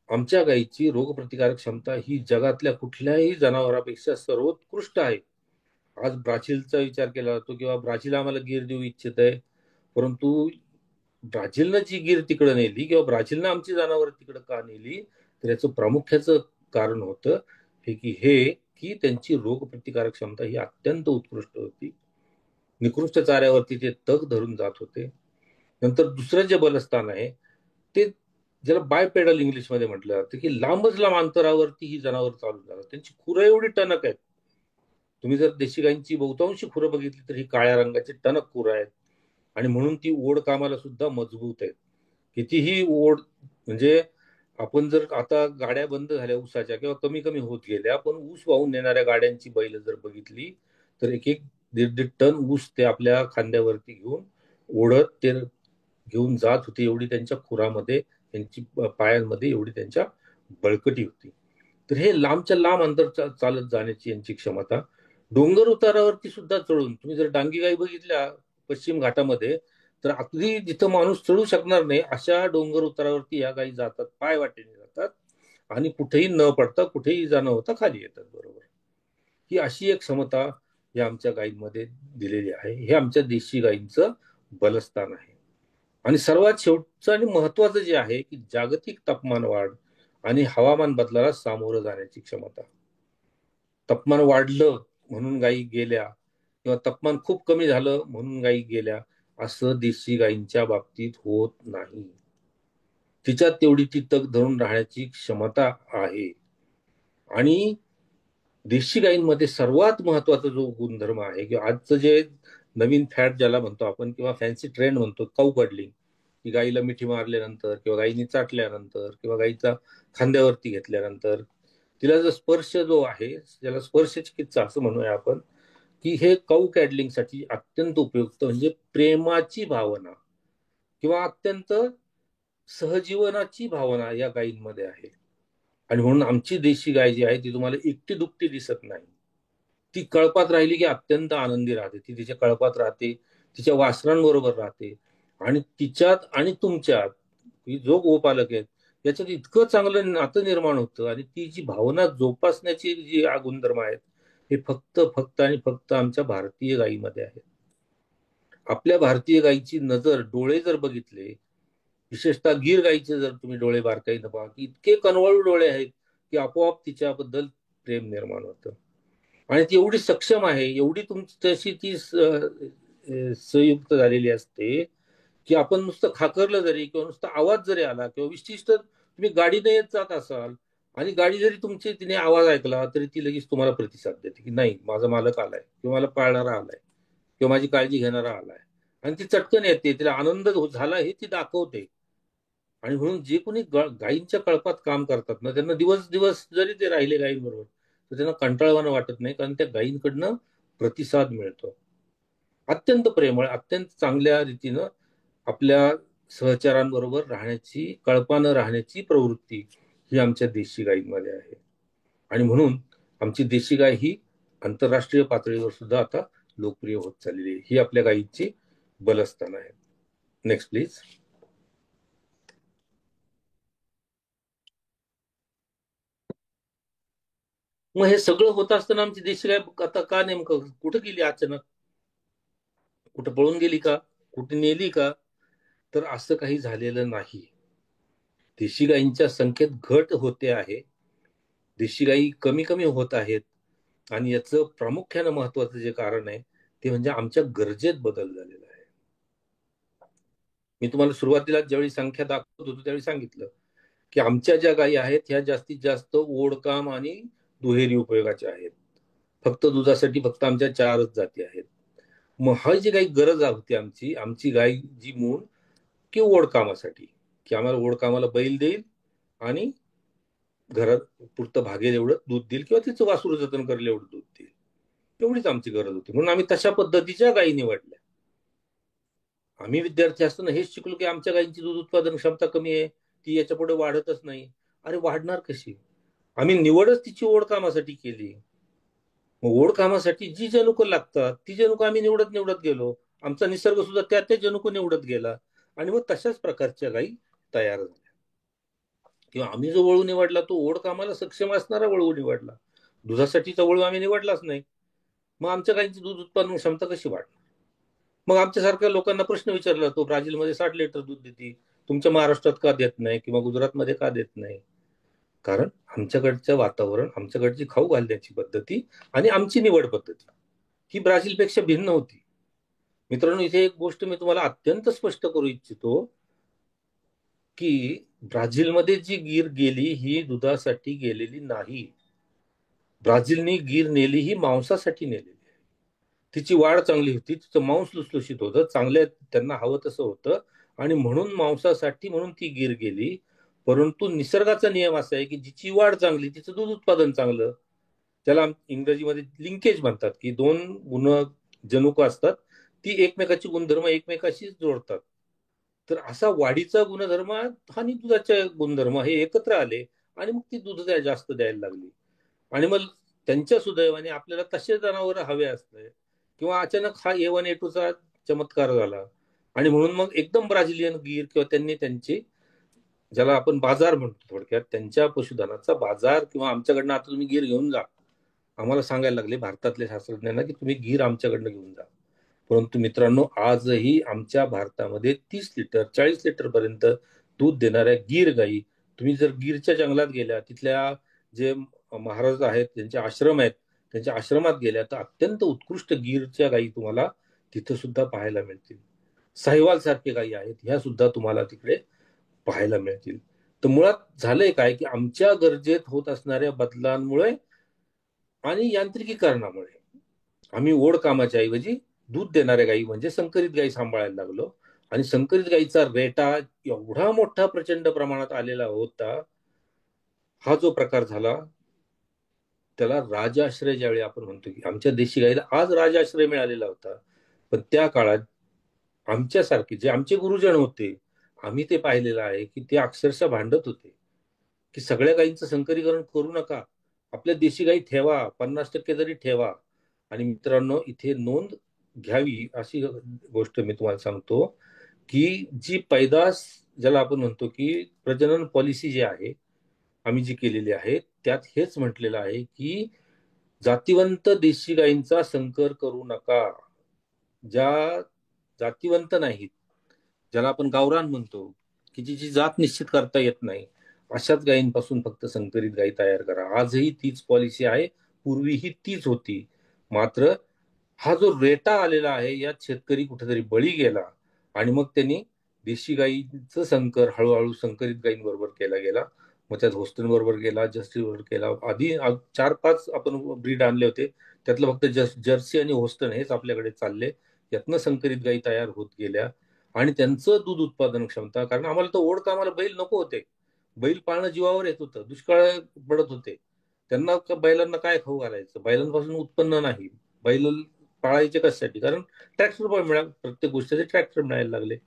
आमच्या गाईची रोगप्रतिकारक क्षमता ही जगातल्या कुठल्याही जनावरापेक्षा सर्वोत्कृष्ट आहे. आज ब्राझीलचा विचार केला जातो किंवा ब्राझील आम्हाला गीर देऊ इच्छित आहे, परंतु ब्राझीलनं जी गीर तिकडे नेली किंवा ब्राझीलनं आमची जनावर तिकडे का नेली, तर याचं प्रामुख्याचं कारण होतं की त्यांची रोगप्रतिकारक क्षमता ही अत्यंत उत्कृष्ट होती. निकृष्ट चाऱ्यावरती ते तग धरून जात होते. नंतर दुसरं जे बलस्थान आहे ते ज्याला बायपेडल इंग्लिशमध्ये म्हटलं जातं, की लांबच लांब अंतरावरती ही जनावर चालू झालं. त्यांची खुरं एवढी टणक आहेत. तुम्ही जर देशी गायींची बहुतांशी खुरं बघितली तर ही काळ्या रंगाची टणक खुरं आहेत. आणि म्हणून ती ओढ कामाला सुद्धा मजबूत आहेत. कितीही ओढ, म्हणजे आपण जर आता गाड्या बंद झाल्या ऊसाच्या किंवा कमी कमी होत गेल्या, पण ऊस वाहून नेणाऱ्या गाड्यांची बैल जर बघितली तर एक एक 1.5 टन ऊस ते आपल्या खांद्यावरती घेऊन ओढत ते घेऊन जात होते. एवढी त्यांच्या खुरामध्ये, त्यांची पायांमध्ये एवढी त्यांच्या बळकटी होती. तर हे लांबच्या लांब अंतर चालत जाण्याची यांची क्षमता. डोंगर उतारावरती सुद्धा चढून, तुम्ही जर डांगी गाई बघितल्या पश्चिम घाटामध्ये, तर अगदी जिथं माणूस चढू शकणार नाही अशा डोंगर उतारावरती या गायी जातात, पाय वाटेने जातात आणि कुठेही न पडता, कुठेही जाणं होता खाली येतात. बरोबर, ही अशी एक क्षमता या आमच्या गायींमध्ये दिलेली आहे. हे आमच्या देशी गायींचं बलस्थान आहे. आणि सर्वात शेवटचं आणि महत्वाचं जे आहे की जागतिक तापमान वाढ आणि हवामान बदलाला सामोरं जाण्याची क्षमता. तापमान वाढलं म्हणून गायी गेल्या किंवा तापमान खूप कमी झालं म्हणून गायी गेल्या, असं देशी गायींच्या बाबतीत होत नाही. तिच्यात तेवढी ती तग धरून राहण्याची क्षमता आहे. आणि देशी गायींमध्ये सर्वात महत्वाचा जो गुणधर्म आहे किंवा आजचं जे नवीन फॅट ज्याला म्हणतो आपण किंवा फॅन्सी ट्रेंड म्हणतो, काऊ कडलिंग, की गायीला मिठी मारल्यानंतर किंवा गायीनी चाटल्यानंतर किंवा गायीचा खांद्यावरती घेतल्यानंतर तिला जो स्पर्श जो आहे, ज्याला स्पर्श चिकित्सा असं म्हणूया आपण, की हे काऊ कॅडलिंगसाठी अत्यंत उपयुक्त. म्हणजे प्रेमाची भावना किंवा अत्यंत सहजीवनाची भावना या गायींमध्ये आहे. आणि म्हणून आमची देशी गाय जी आहे ती तुम्हाला एकटी दुकटी दिसत नाही. ती कळपात राहिली की अत्यंत आनंदी राहते. ती तिच्या कळपात राहते, तिच्या वासरांबरोबर राहते. आणि तिच्यात आणि तुमच्यात, जो गोपालक आहे याच्यात इतकं चांगलं नातं निर्माण होतं. आणि ती जी भावना जोपासण्याची जी गुणधर्म आहेत, हे फक्त आणि फक्त आमच्या भारतीय गायीमध्ये आहेत. आपल्या भारतीय गायीची नजर, डोळे जर बघितले, विशेषतः गीर गायीचे जर तुम्ही डोळे बारकाईनं पहा, की इतके कनवळू डोळे आहेत की आपोआप तिच्याबद्दल प्रेम निर्माण होतं. आणि ती एवढी सक्षम आहे, एवढी तुमच्याशी ती संयुक्त झालेली असते की आपण नुसतं खाकरलं जरी किंवा नुसता आवाज जरी आला किंवा विशिष्ट तुम्ही गाडीने येत जात असाल आणि गाडी जरी तुमची तिने आवाज ऐकला तरी ती लगेच तुम्हाला प्रतिसाद देते की नाही, माझा मालक आलाय किंवा मला पाळणारा आलाय किंवा माझी काळजी घेणारा आलाय. आणि ती चटकन येते, तिला आनंद झाला हे ती दाखवते. आणि म्हणून जे कोणी गायींच्या कळपात काम करतात ना, त्यांना दिवस दिवस जरी ते राहिले गायींबरोबर तर त्यांना कंटाळवाणं वाटत नाही, कारण त्या गायींकडनं प्रतिसाद मिळतो. अत्यंत प्रेमळ, अत्यंत चांगल्या रीतीनं आपल्या सहचरांबरोबर राहण्याची, कळपानं राहण्याची प्रवृत्ती ही आमच्या देशी गायींमध्ये आहे. आणि म्हणून आमची देशी गाय ही आंतरराष्ट्रीय पातळीवर सुद्धा आता लोकप्रिय होत चाललेली आहे. ही आपल्या गायीची बलस्थान आहे. Next please. मग हे सगळं होत असताना आमची देशी गाय आता का नेमकं कुठं गेली अचानक, कुठं पळून गेली का, कुठे नेली का? तर असं काही झालेलं नाही. देशी गायींच्या संख्येत घट होते आहे, देशी गायी कमी कमी होत आहेत. आणि याचं प्रामुख्यानं महत्वाचं जे कारण आहे ते म्हणजे आमच्या गरजेत बदल झालेला आहे. मी तुम्हाला सुरुवातीला ज्यावेळी संख्या दाखवत होतो त्यावेळी सांगितलं की आमच्या ज्या गायी आहेत ह्या जास्तीत जास्त ओढकाम आणि दुहेरी उपयोगाच्या आहेत. फक्त दुधासाठी फक्त आमच्या 4च जाती आहेत. मग हा जी काही गरज होती आमची गाय जी मूळ की ओढकामासाठी, की आम्हाला ओढकामाला बैल देईल आणि घरात पुरतं भागेल एवढं दूध देईल किंवा तिचं वासरू जतन करेल एवढं दूध देईल, एवढीच आमची गरज होती. म्हणून आम्ही तशा पद्धतीच्या गायी निवडल्या. आम्ही विद्यार्थी असताना हेच शिकलो की आमच्या गायींची दूध उत्पादन क्षमता कमी आहे, ती याच्या पुढे वाढतच नाही. अरे वाढणार कशी? आम्ही निवडच तिची ओढ कामासाठी केली. मग ओढ कामासाठी जी जनुकं लागतात ती जनुकं आम्ही निवडत निवडत गेलो. आमचा निसर्ग सुद्धा त्या जनुकं निवडत गेला आणि मग तशाच प्रकारच्या गायी तयार झाल्या. किंवा आम्ही जो वळू निवडला तो ओढ कामाला सक्षम असणारा वळू निवडला, दुधासाठीचा वळू आम्ही निवडलाच नाही. मग आमच्या गायींची दूध उत्पादन क्षमता कशी वाढणार? मग आमच्यासारख्या लोकांना प्रश्न विचारला तो, ब्राझीलमध्ये 60 लिटर दूध देते, तुमच्या महाराष्ट्रात का देत नाही किंवा गुजरातमध्ये का देत नाही? कारण आमच्याकडचं वातावरण, आमच्याकडची खाऊ घालण्याची पद्धती आणि आमची निवड पद्धती ही ब्राझीलपेक्षा भिन्न होती. मित्रांनो, इथे एक गोष्ट मी तुम्हाला अत्यंत स्पष्ट करू इच्छितो की ब्राझीलमध्ये जी गीर गेली ही दुधासाठी गेलेली नाही. ब्राझीलने गीर नेली ही मांसासाठी नेलेली आहे. तिची वाढ चांगली होती, तिचं मांस लुसलुशीत होतं, चांगल्या त्यांना हवं तसं होतं आणि म्हणून मांसासाठी म्हणून ती गीर गेली. परंतु निसर्गाचा नियम असा आहे की जिची वाढ चांगली तिचं दूध उत्पादन चांगलं. त्याला इंग्रजीमध्ये लिंकेज म्हणतात की दोन गुण जनुकं असतात ती एकमेकाची गुणधर्म एकमेकाशी जोडतात. तर असा वाढीचा गुणधर्म आणि दुधाचे गुणधर्म हे एकत्र आले आणि मग ती दूध जास्त द्यायला लागली. आणि मग त्यांच्या सुदैवाने आपल्याला तसे जनावर हवे असते किंवा अचानक हा A1A2चा चमत्कार झाला आणि म्हणून मग एकदम ब्राझिलियन गीर किंवा त्यांनी त्यांचे ज्याला आपण बाजार म्हणतो थोडक्यात त्यांच्या पशुधनाचा बाजार किंवा आमच्याकडनं आता तुम्ही गीर घेऊन जा, आम्हाला सांगायला लागले भारतातल्या शास्त्रज्ञांना की तुम्ही गीर आमच्याकडनं घेऊन जा. परंतु मित्रांनो, आजही आमच्या भारतामध्ये 30 लिटर 40 लिटर पर्यंत दूध देणाऱ्या गीर गाई, तुम्ही जर गीरच्या जंगलात गेल्या, तिथल्या जे महाराज आहेत त्यांचे आश्रम आहेत त्यांच्या आश्रमात गेल्या तर अत्यंत उत्कृष्ट गीरच्या गायी तुम्हाला तिथं सुद्धा पाहायला मिळतील. साहिवाल सारखे गायी आहेत ह्या सुद्धा तुम्हाला तिकडे पाहायला मिळतील. तर मुळात झालंय काय की आमच्या गरजेत होत असणाऱ्या बदलांमुळे आणि यांत्रिकीकरणामुळे आम्ही ओढ कामाच्या ऐवजी दूध देणाऱ्या गायी म्हणजे संकरित गायी सांभाळायला लागलो. आणि संकरित गायीचा रेटा एवढा मोठा प्रचंड प्रमाणात आलेला होता, हा जो प्रकार झाला त्याला राजाश्रय ज्यावेळी आपण म्हणतो की आमच्या देशी गायीला आज राजाश्रय मिळालेला होता. पण त्या काळात आमच्यासारखे जे आमचे गुरुजन होते आम्ही ते पाहिलेलं आहे की ते अक्षरशः भांडत होते की सगळ्या गायींचं संकरीकरण करू नका, आपल्या देशी गायी ठेवा, 50% जरी ठेवा. आणि मित्रांनो, इथे नोंद घ्यावी अशी गोष्ट मी तुम्हाला सांगतो की जी पैदास ज्याला आपण म्हणतो की प्रजनन पॉलिसी जी आहे आम्ही जी केलेली आहे त्यात हेच म्हटलेलं आहे की जातिवंत देशी गायींचा संकर करू नका. ज्या जातिवंत नाहीत, ज्याला आपण गावरान म्हणतो की जिची जात निश्चित करता येत नाही, अशाच गायींपासून फक्त संकरित गायी तयार करा. आजही तीच पॉलिसी आहे, पूर्वीही तीच होती. मात्र हा जो रेटा आलेला आहे यात शेतकरी कुठेतरी बळी गेला आणि मग त्यांनी देशी गायीचं संकर हळूहळू संकरित गायींबरोबर केला गेला. मग त्यात होस्टन बरोबर गेला, जर्सी बरोबर केला. आधी 4-5 आपण ब्रीड आणले होते, त्यातलं फक्त जर्सी आणि होस्टन हेच आपल्याकडे चालले. यातनं संकरित गायी तयार होत गेल्या आणि त्यांचं दूध उत्पादन क्षमता, कारण आम्हाला तर ओढ कामाला बैल नको होते, बैल पाळणं जीवावर येत होतं, दुष्काळ पडत होते. त्यांना बैलांना काय खाऊ घालायचं, बैलांपासून उत्पन्न नाही, बैल पाळायचे कशासाठी? कारण ट्रॅक्टर पण मिळाला, प्रत्येक गोष्टीचे ट्रॅक्टर मिळायला लागले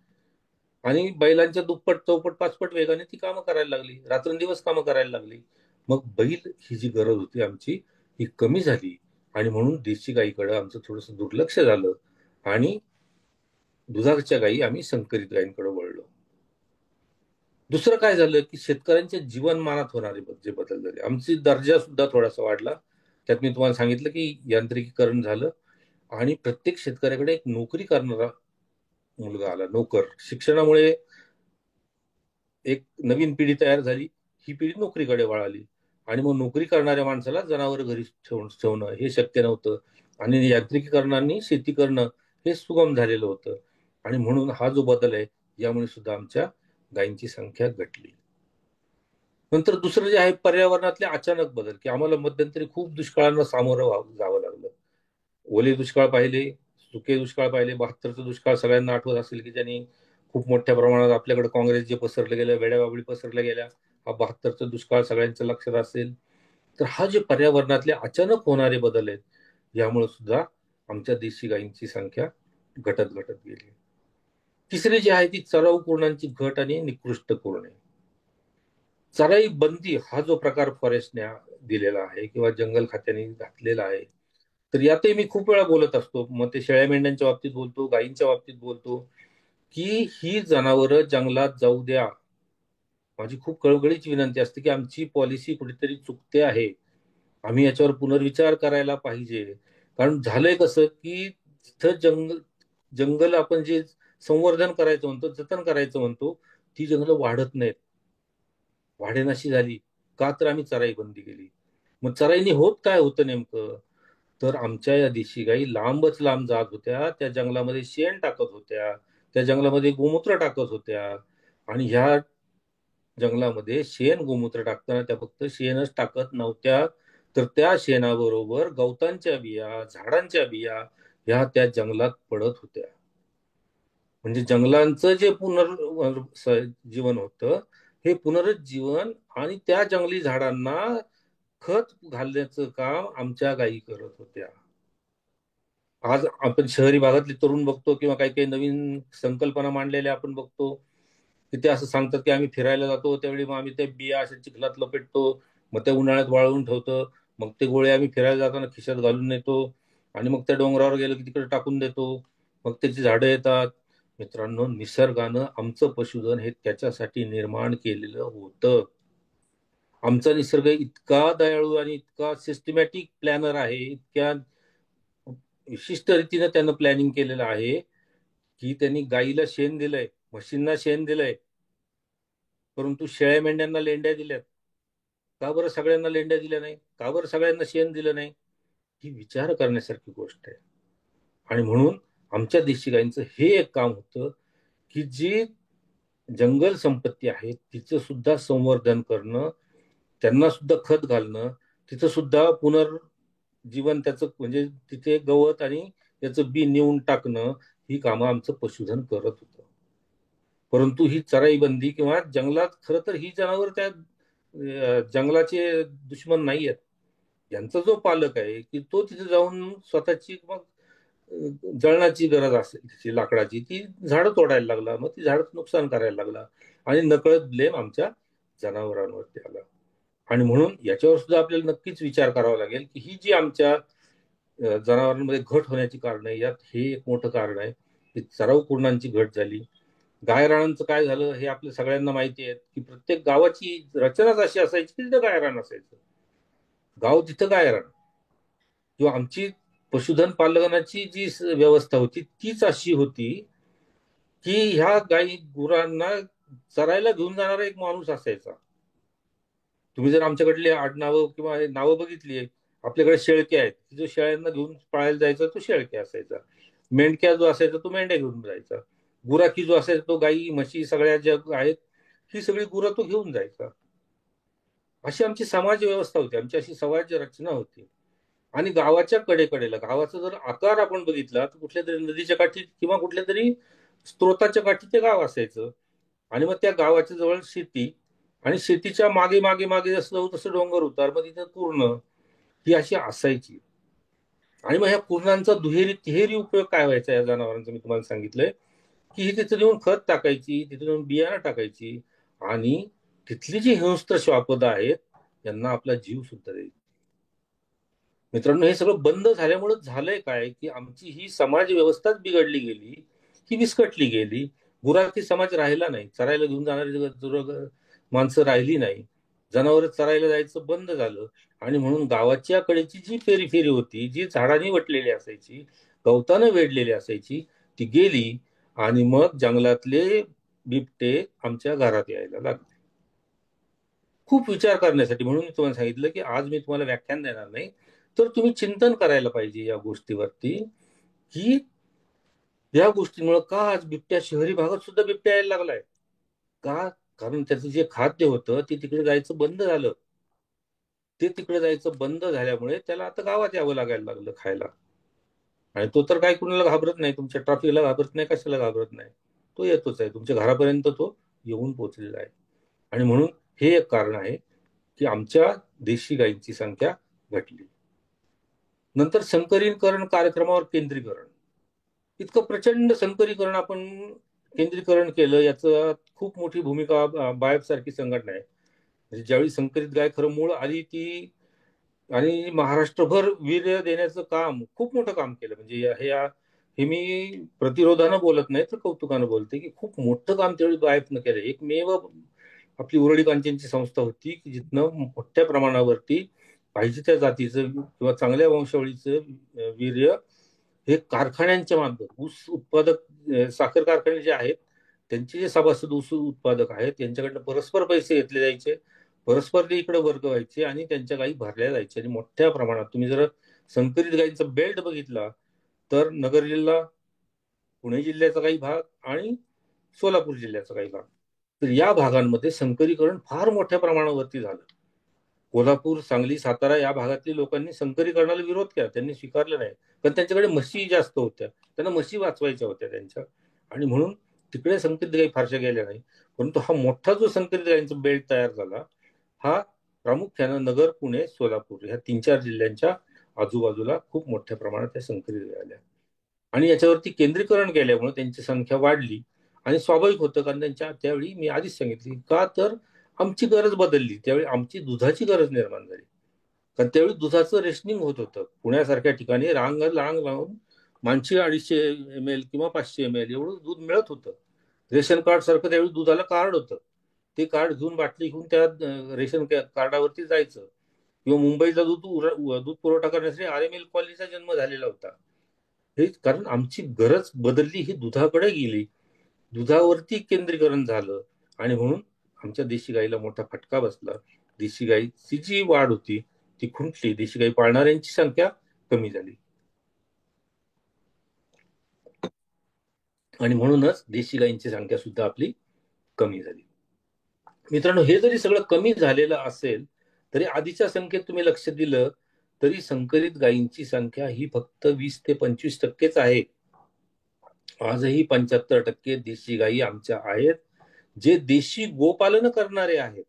आणि बैलांच्या दुप्पट चौपट 5पट वेगाने ती कामं करायला लागली, रात्रंदिवस कामं करायला लागली. मग बैल ही जी गरज होती आमची ही कमी झाली आणि म्हणून देशी गायीकडे आमचं थोडंसं दुर्लक्ष झालं आणि दुधाच्या गायी आम्ही संकरित गायींकडे वळलो. दुसरं काय झालं की शेतकऱ्यांच्या जीवनमानात होणारे जे बदल झाले, आमची दर्जा सुद्धा थोडासा वाढला. त्यात मी तुम्हाला सांगितलं की यांत्रिकीकरण झालं आणि प्रत्येक शेतकऱ्याकडे एक नोकरी करणारा मुलगा आला, नोकर. शिक्षणामुळे एक नवीन पिढी तयार झाली, ही पिढी नोकरीकडे वळाली आणि मग नोकरी करणाऱ्या माणसाला जनावर घरी ठेवणं हे शक्य नव्हतं आणि यांत्रिकीकरणाने शेती करणं हे सुगम झालेलं होतं. आणि म्हणून हा जो बदल आहे यामुळे सुद्धा आमच्या गायींची संख्या घटली. नंतर दुसरं जे आहे पर्यावरणातले अचानक बदल, की आम्हाला मध्यंतरी खूप दुष्काळांना सामोरं जावं लागलं. ओले दुष्काळ पाहिले, सुके दुष्काळ पाहिले. 72चा दुष्काळ सगळ्यांना आठवत असेल की ज्यांनी खूप मोठ्या प्रमाणात आपल्याकडे काँग्रेस जे पसरले गेल्या, वेड्याबाबळी पसरल्या गेल्या, हा 72चा दुष्काळ सगळ्यांच्या लक्षात असेल. तर हा जे पर्यावरणातले अचानक होणारे बदल आहेत यामुळे सुद्धा आमच्या देशी गायींची संख्या घटत गेली. तिसरी जी आहे ती चराऊ कुरणांची घट आणि निकृष्ट कुरणे. चराई बंदी हा जो प्रकार फॉरेस्टने दिलेला आहे किंवा जंगल खात्याने घातलेला आहे, तर यातही मी खूप वेळा बोलत असतो. मग ते शेळ्या मेंढ्यांच्या बाबतीत बोलतो, गायींच्या बाबतीत बोलतो, की ही जनावरं जंगलात जाऊ द्या. माझी खूप कळकळीची विनंती असते की आमची पॉलिसी कुठेतरी चुकते आहे, आम्ही याच्यावर पुनर्विचार करायला पाहिजे. कारण झालंय कसं की जिथं जंगल आपण जे संवर्धन करायचं म्हणतो, जतन करायचं म्हणतो, ती जंगलं वाढत नाहीत, वाढेनाशी झाली. का? तर आम्ही चराई बंदी केली. मग चराईने होत काय होतं नेमकं, तर आमच्या या देशी गाई लांबच लांब जात होत्या, त्या जंगलामध्ये शेण टाकत होत्या, त्या जंगलामध्ये गोमूत्र टाकत होत्या. आणि ह्या जंगलामध्ये शेण गोमूत्र टाकताना त्या फक्त शेणच टाकत नव्हत्या, तर त्या शेणाबरोबर गवतांच्या बिया, झाडांच्या बिया ह्या त्या जंगलात पडत होत्या. म्हणजे जंगलांचं जे पुनर्जीवन होतं हे पुनरुज्जीवन आणि त्या जंगली झाडांना खत घालण्याचं काम आमच्या गायी करत होत्या. आज आपण शहरी भागातले तरुण बघतो किंवा काही काही नवीन संकल्पना मांडलेल्या आपण बघतो, की ते असं सांगतात की आम्ही फिरायला जातो त्यावेळी मग आम्ही ते बिया अशा चिखलात लपेटतो, मग त्या उन्हाळ्यात वाळवून ठेवतो, मग ते गोळे आम्ही फिरायला जाताना खिशात घालून नेतो आणि मग त्या डोंगरावर गेलो की तिकडे टाकून देतो, मग त्याची झाडं येतात. मित्रांनो, निसर्गानं आमचं पशुधन हे त्याच्यासाठी निर्माण केलेलं होतं. आमचा निसर्ग इतका दयाळू आणि इतका सिस्टमॅटिक प्लॅनर आहे, इतक्या विशिष्ट रीतीने त्यानं प्लॅनिंग केलेलं आहे की त्यांनी गाईला शेण दिलंय, म्हशींना शेण दिलंय, परंतु शेळ्या मेंढ्यांना लेंड्या दिल्यात. का बरं सगळ्यांना लेंड्या दिल्या नाही? का बरं सगळ्यांना शेण दिलं नाही? ही विचार करण्यासारखी गोष्ट आहे. आणि म्हणून आमच्या देशी गायींचं हे एक काम होतं की जी जंगल संपत्ती आहे तिचं सुद्धा संवर्धन करणं, त्यांना सुद्धा खत घालणं, तिथं सुद्धा पुनर्जीवन त्याचं म्हणजे तिथे गवत आणि त्याचं बी नेऊन टाकणं, ही कामं आमचं पशुधन करत होतं. परंतु ही चराई बंदी किंवा जंगलात खरं तर ही जनावर त्या जंगलाचे दुश्मन नाही आहेत. यांचा जो पालक आहे की तो तिथे जाऊन स्वतःची मग जळणाची गरज असेल तिची लाकडाची, ती झाडं तोडायला लागला, मग ती झाड नुकसान करायला लागला आणि नकळत ब्लेम आमच्या जनावरांवरती आला. आणि म्हणून याच्यावर सुद्धा आपल्याला नक्कीच विचार करावा लागेल की ही जी आमच्या जनावरांमध्ये घट होण्याची कारण आहे, यात हे एक मोठं कारण आहे की चराऊ कुरणांची घट झाली. गायरानांचं काय झालं हे आपल्या सगळ्यांना माहिती आहे की प्रत्येक गावाची रचनाच अशी असायची की तिथं गायरान असायचं, गाव तिथं गायरान. किंवा आमची पशुधन पालनाची जी व्यवस्था होती तीच अशी होती की ह्या गाई गुरांना चरायला घेऊन जाणारा एक माणूस असायचा. तुम्ही जर आमच्याकडले आडनावं किंवा नावं बघितली, आपल्याकडे शेळके आहेत, जो शेळ्यांना घेऊन पाळायला जायचा तो शेळके असायचा. मेंढक्या जो असायचा तो मेंढ्या घेऊन जायचा. गुराखी जो असायचा तो गाई म्हशी सगळ्या ज्या आहेत ही सगळी गुरं तो घेऊन जायचा. अशी आमची समाज व्यवस्था होती, आमची अशी समाज रचना होती. आणि गावाच्या कडेकडेला गावाचा जर आकार आपण बघितला तर कुठल्या तरी नदीच्या काठी किंवा कुठल्या तरी स्त्रोताच्या काठी ते गाव असायचं. आणि मग त्या गावाच्या जवळ शेती आणि शेतीच्या मागे मागे मागे जसं जाऊ तसं डोंगर उतार, मग तिथे पूर्ण ही अशी असायची. आणि मग ह्या पूर्णांचा दुहेरी तिहेरी उपयोग काय व्हायचा या जनावरांचा मी तुम्हाला सांगितलंय की ही तिथे नेऊन खत टाकायची, तिथे नेऊन बियाणं टाकायची आणि तिथली जी हिंस्त्र श्वापद आहेत यांना आपला जीव सुद्धा द्यायची. मित्रांनो, हे सगळं बंद झाल्यामुळे झालंय काय की आमची ही समाज व्यवस्थाच बिघडली गेली ही विस्कटली गेली. गुराखी समाज राहिला नाही, चरायला घेऊन जाणारी माणसं राहिली नाही, जनावर चरायला जायचं बंद झालं. आणि म्हणून गावाच्या कडेची जी फेरी होती, जी झाडांनी वटलेली असायची, गवतानं वेढलेली असायची, ती गेली. आणि मग जंगलातले बिबटे आमच्या घरात यायला लागले. खूप विचार करण्यासाठी, म्हणून मी तुम्हाला सांगितलं की आज मी तुम्हाला व्याख्यान देणार नाही, तर तुम्ही चिंतन करायला पाहिजे या गोष्टीवरती, की या गोष्टीमुळे का आज बिबट्या शहरी भागात सुद्धा बिबट्या यायला लागलाय. का? कारण त्याचं जे खाद्य होतं ते तिकडे जायचं बंद झालं. ते तिकडे जायचं बंद झाल्यामुळे त्याला आता गावात यावं लागायला लागलं खायला. आणि तो तर काय कुणाला घाबरत नाही, तुमच्या ट्रॅफिकला घाबरत नाही, कशाला घाबरत नाही. तो येतोच आहे, तुमच्या घरापर्यंत तो येऊन पोहोचलेला आहे. आणि म्हणून हे एक कारण आहे की आमच्या देशी गायींची संख्या घटली. नंतर संकरीकरण कार्यक्रमावर केंद्रीकरण, इतकं प्रचंड संकरीकरण आपण केंद्रीकरण केलं. याचं खूप मोठी भूमिका बायफ सारखी संघटना आहे. म्हणजे ज्यावेळी संकरित गाय खरं मूळ आली ती, आणि महाराष्ट्रभर वीर्य देण्याचं काम, खूप मोठं काम केलं. म्हणजे हे मी प्रतिरोधानं बोलत नाही तर कौतुकानं बोलते की खूप मोठं काम त्यावेळी बायफनं केलं. एकमेव आपली उरळी कांचनची संस्था होती की जिथनं मोठ्या प्रमाणावरती पाहिजे त्या जातीचं किंवा चांगल्या वंशावळीचं वीर्य हे कारखान्यांच्या मार्फत, ऊस उत्पादक साखर कारखाने जे आहेत त्यांचे जे सभासद ऊस उत्पादक आहेत यांच्याकडनं परस्पर पैसे घेतले जायचे, परस्पर ते इकडे वर्ग व्हायचे आणि त्यांच्या गायी भरल्या जायच्या. आणि मोठ्या प्रमाणात तुम्ही जर संकरित गायींचा बेल्ट बघितला तर नगर जिल्हा, पुणे जिल्ह्याचा काही भाग आणि सोलापूर जिल्ह्याचा काही भाग, तर या भागांमध्ये संकरीकरण फार मोठ्या प्रमाणावरती झालं. कोल्हापूर, सांगली, सातारा या भागातल्या लोकांनी संकरीकरणाला विरोध केला, त्यांनी स्वीकारलं नाही. कारण त्यांच्याकडे म्हशी जास्त होत्या, त्यांना म्हशी वाचवायच्या होत्या त्यांच्या, आणि म्हणून तिकडे संकरित गायी फारशा गेल्या नाही. परंतु हा मोठा जो संकरित गायींचा बेल्ट तयार झाला, हा प्रामुख्यानं नगर, पुणे, सोलापूर ह्या 3-4 जिल्ह्यांच्या आजूबाजूला खूप मोठ्या प्रमाणात त्या संकरित गायी आल्या. आणि याच्यावरती केंद्रीकरण केल्यामुळे त्यांची संख्या वाढली. आणि स्वाभाविक होतं, कारण त्यांच्या त्यावेळी मी आधीच सांगितली का, तर आमची गरज बदलली. त्यावेळी आमची दुधाची गरज निर्माण झाली. कारण त्यावेळी दुधाचं रेशनिंग होत होतं. पुण्यासारख्या ठिकाणी रांग लावून माणशी 250 ml किंवा 500 ml एवढं दूध मिळत होतं. रेशन कार्ड सारखं त्यावेळी दुधाला कार्ड होतं. ते कार्ड घेऊन, बाटली घेऊन त्या रेशन कार्डावरती जायचं. किंवा मुंबईला दूध पुरवठा करण्यासाठी RML कॉलनीचा जन्म झालेला होता. हे कारण आमची गरज बदलली, ही दुधाकडे गेली, दुधावरती केंद्रीकरण झालं. आणि म्हणून आमच्या देशी गाईला मोठा फटका बसला. देशी गाईची जी वाढ होती ती खुंटली, देशी गाई पाळणाऱ्यांची संख्या कमी झाली. आणि म्हणूनच देशी गाईंची संख्या सुद्धा आपली कमी झाली. मित्रांनो, हे जरी सगळं कमी झालेलं असेल तरी आधीच्या संख्येत तुम्ही लक्ष दिलं तरी संकरित गायींची संख्या ही फक्त 20 ते 25% आहे. आजही 75% देशी गायी आमच्या आहेत, जे देशी गोपालन करणारे आहेत.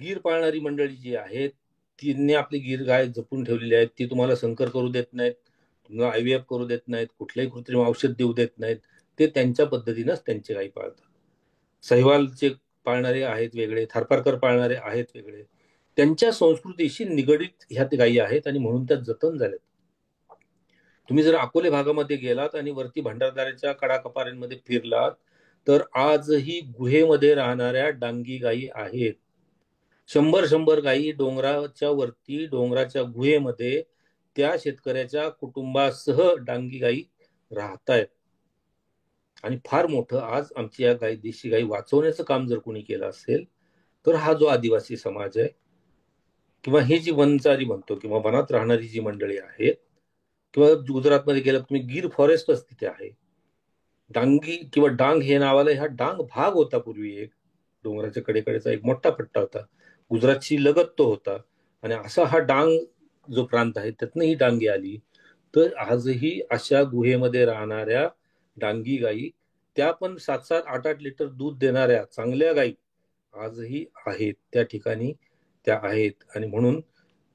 गीर पाळणारी मंडळी जी आहेत त्यांनी आपली गीर गाय जपून ठेवलेली आहेत. ती तुम्हाला संकर करू देत नाहीत, तुम्हाला IVF करू देत नाहीत, कुठल्याही कृत्रिम औषध देऊ देत नाहीत. ते त्यांच्या पद्धतीनंच त्यांची गायी पाळतात. सहिवालचे पाळणारे आहेत वेगळे, थारपारकर पाळणारे आहेत वेगळे. त्यांच्या संस्कृतीशी निगडीत ह्या गायी आहेत आणि म्हणून त्या जतन झाल्यात. तुम्ही जर अकोले भागामध्ये गेलात आणि वरती भंडारदाऱ्याच्या कडाकपाऱ्यांमध्ये फिरलात तर आजही गुहेमध्ये राहणाऱ्या डांगी गायी आहेत. 100 गायी डोंगराच्या वरती, डोंगराच्या गुहेमध्ये त्या शेतकऱ्याच्या कुटुंबासह डांगी गायी राहतायत. आणि फार मोठं आज आमची या गायी, देशी गायी वाचवण्याचं काम जर कोणी केलं असेल तर हा जो आदिवासी समाज आहे, किंवा हे जी वनचारी म्हणतो, किंवा वनात राहणारी जी मंडळी आहेत, किंवा गुजरातमध्ये गेलं तुम्ही, गिर फॉरेस्टच तिथे आहे. डांगी किंवा डांग हे नावाला, हा डांग भाग होता पूर्वी, एक डोंगराच्या कडेकडेचा एक मोठा पट्टा होता, गुजरातशी लगत तो होता. आणि असा हा डांग जो प्रांत आहे त्यातनं ही डांगी आली. तर आजही अशा गुहेमध्ये राहणाऱ्या डांगी गायी, त्या पण 7-7, 8-8 लिटर दूध देणाऱ्या चांगल्या गायी आजही आहेत, त्या ठिकाणी त्या आहेत. आणि म्हणून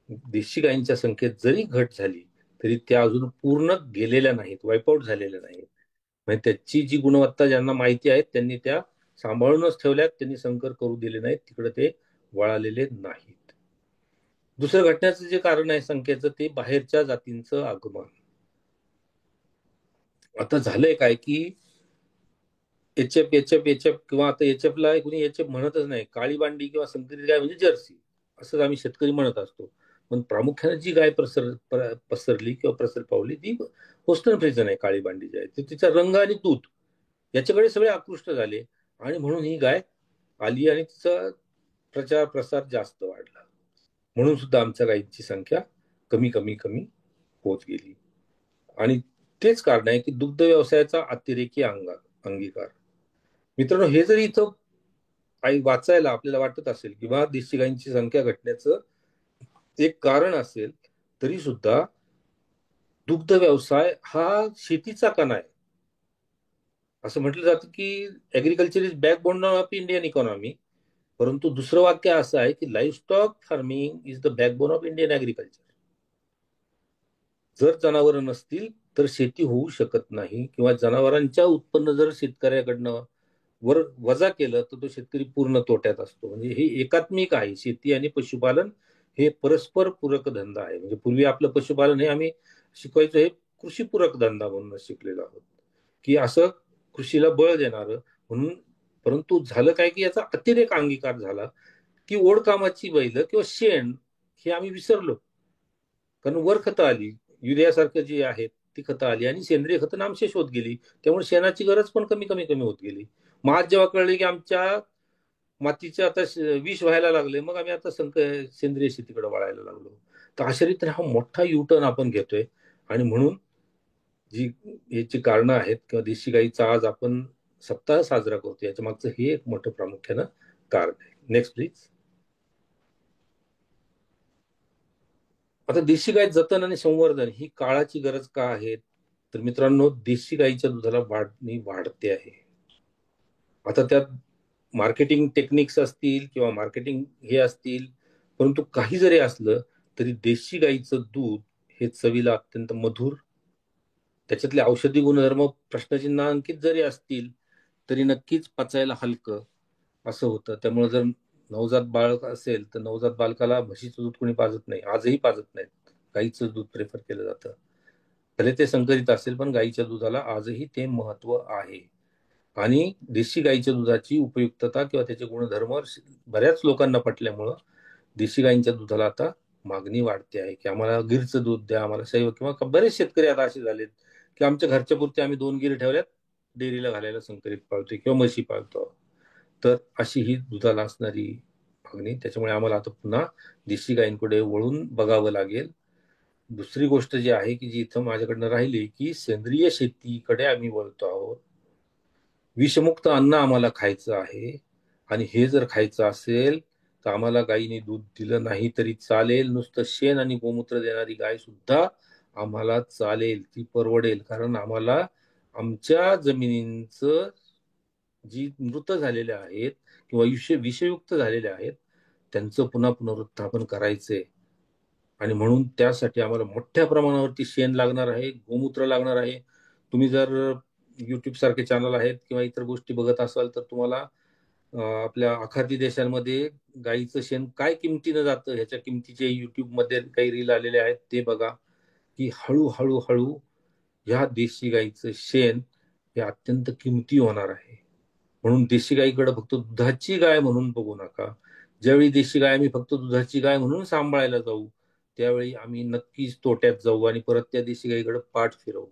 देशी गायींच्या संख्येत जरी घट झाली तरी त्या अजून पूर्ण गेलेल्या नाहीत, वाईपआउट झालेल्या नाहीत. म्हणजे त्याची जी गुणवत्ता ज्यांना माहिती आहे त्यांनी त्या सांभाळूनच ठेवल्यात, त्यांनी संकर करू दिले नाहीत, तिकडे ते वळालेले नाहीत. दुसरं घटण्याचं जे कारण आहे संख्येचं, ते बाहेरच्या जातींचं आगमन. आता झालंय काय की एच एफ किंवा आता ला कुणी एच म्हणतच नाही, काळी बांडी किंवा संकरित गाय म्हणजे जर्सी असंच आम्ही शेतकरी म्हणत असतो. पण प्रामुख्याने जी गाय पसरली किंवा प्रसर पावली ती होस्टन फ्रिजन आहे. काळी बांडी जी आहे ती तिचा रंग आणि दूध याच्याकडे सगळे आकृष्ट झाले आणि म्हणून ही गाय आली आणि तिचा प्रचार प्रसार जास्त वाढला. म्हणून सुद्धा आमच्या गायींची संख्या कमी कमी कमी होत गेली. आणि तेच कारण आहे की दुग्ध व्यवसायाचा अतिरेकी अंगीकार. मित्रांनो, हे जरी इथं वाचायला आपल्याला वाटत असेल किंवा देशी गायींची संख्या घटण्याचं एक कारण असेल, तरी सुद्धा दुग्ध व्यवसाय हा शेतीचा कणा आहे. असं म्हटलं जातं की agriculture is backbone of Indian economy. परंतु दुसरं वाक्य असं आहे की livestock farming is the backbone of Indian agriculture. जर जनावरं नसतील तर शेती होऊ शकत नाही, किंवा जनावरांच्या उत्पन्न जर शेतकऱ्याकडनं वजा केलं तर तो शेतकरी पूर्ण तोट्यात असतो. म्हणजे हे एकात्मिक आहे. शेती आणि पशुपालन हे परस्पर पूरक धंदा आहे. म्हणजे पूर्वी आपलं पशुपालन हे आम्ही शिकवायचो, हे कृषीपूरक धंदा म्हणून शिकलेलो आहोत, की असं कृषीला बळ देणार म्हणून. परंतु झालं काय की याचा अतिरेक अंगीकार झाला की ओढकामाची बैल किंवा शेण हे आम्ही विसरलो. कारण वर खतं आली, युरियासारखं जी आहेत ती खतं आली आणि सेंद्रिय खतं नामशेष होत गेली. त्यामुळे शेणाची गरज पण कमी कमी कमी होत गेली. मग आज जेव्हा कळले की आमच्या मातीचे आता विष व्हायला लागले, मग आम्ही आता सेंद्रिय शेतीकडे वळायला लागलो. तर अशा रीतीने हा मोठा युटर्न आपण घेतोय. आणि म्हणून जी याची कारणं आहेत किंवा देशी गाईचा आज आपण सप्ताह साजरा करतो, याच्या मागचं हे एक मोठं प्रामुख्यानं कारण आहे. Next please. आता देशी गाय जतन आणि संवर्धन ही काळाची गरज का आहे? तर मित्रांनो, देशी गाईच्या दुधाला मागणी वाढते आहे. आता त्यात मार्केटिंग टेक्निक्स असतील किंवा मार्केटिंग हे असतील, परंतु काही जरी असलं तरी देशी गाईचं दूध हे चवीला अत्यंत मधुर, त्याच्यातले औषधी गुणधर्म प्रश्नचिन्हांकित जरी असतील तरी नक्कीच पचायला हलकं असं होतं. त्यामुळे जर नवजात बाळक असेल तर नवजात बालकाला म्हशीचं दूध कोणी पाजत नाही, आजही पाजत नाहीत. गाईचं दूध प्रेफर केलं जातं. भले ते संकरित असेल पण गाईच्या दुधाला आजही ते महत्व आहे. आणि देशी गाईच्या दुधाची उपयुक्तता किंवा त्याचे गुणधर्म बऱ्याच लोकांना पटल्यामुळं देशी गाईंच्या दुधाला आता मागणी वाढते आहे, की आम्हाला गिरचं दूध द्या, आम्हाला शैव. किंवा बरेच शेतकरी आता असे झालेत की आमच्या घरच्या पुरते आम्ही 2 गिर ठेवल्यात, डेअरीला घालायला संकरित पाळतोय किंवा म्हशी पाळतो. तर अशी ही दुधाला असणारी मागणी. त्याच्यामुळे आम्हाला आता पुन्हा देशी गायींकडे वळून बघावं लागेल. दुसरी गोष्ट जी आहे की जी इथं माझ्याकडनं राहिली, की सेंद्रिय शेतीकडे आम्ही वळतो आहोत. विषमुक्त अन्न आम्हाला खायचं आहे. आणि हे जर खायचं असेल तर आम्हाला गायीने दूध दिलं नाही तरी चालेल, नुसतं शेण आणि गोमूत्र देणारी गाय सुद्धा आम्हाला चालेल, ती परवडेल. कारण आम्हाला आमच्या जमिनींचं जी मृत झालेले आहेत किंवा विषयुक्त झालेले आहेत त्यांचं पुन्हा पुनरुत्थापन करायचंय. आणि म्हणून त्यासाठी आम्हाला मोठ्या प्रमाणावरती शेण लागणार आहे, गोमूत्र लागणार आहे. तुम्ही जर युट्यूब सारखे चॅनल आहेत किंवा इतर गोष्टी बघत असाल तर तुम्हाला आपल्या आखाती देशांमध्ये गाईचं शेण काय किमतीनं जातं ह्याच्या किमतीचे युट्यूब मध्ये काही रील आलेले आहेत, ते बघा. की हळूहळू हळू ह्या देशी गाईचं शेण हे अत्यंत किमती होणार आहे. म्हणून देशी गाईकडे फक्त दुधाची गाय म्हणून बघू नका. ज्यावेळी देशी गाय आम्ही फक्त दुधाची गाय म्हणून सांभाळायला जाऊ त्यावेळी आम्ही नक्कीच तोट्यात जाऊ आणि परत त्या देशी गाईकडे पाठ फिरवू.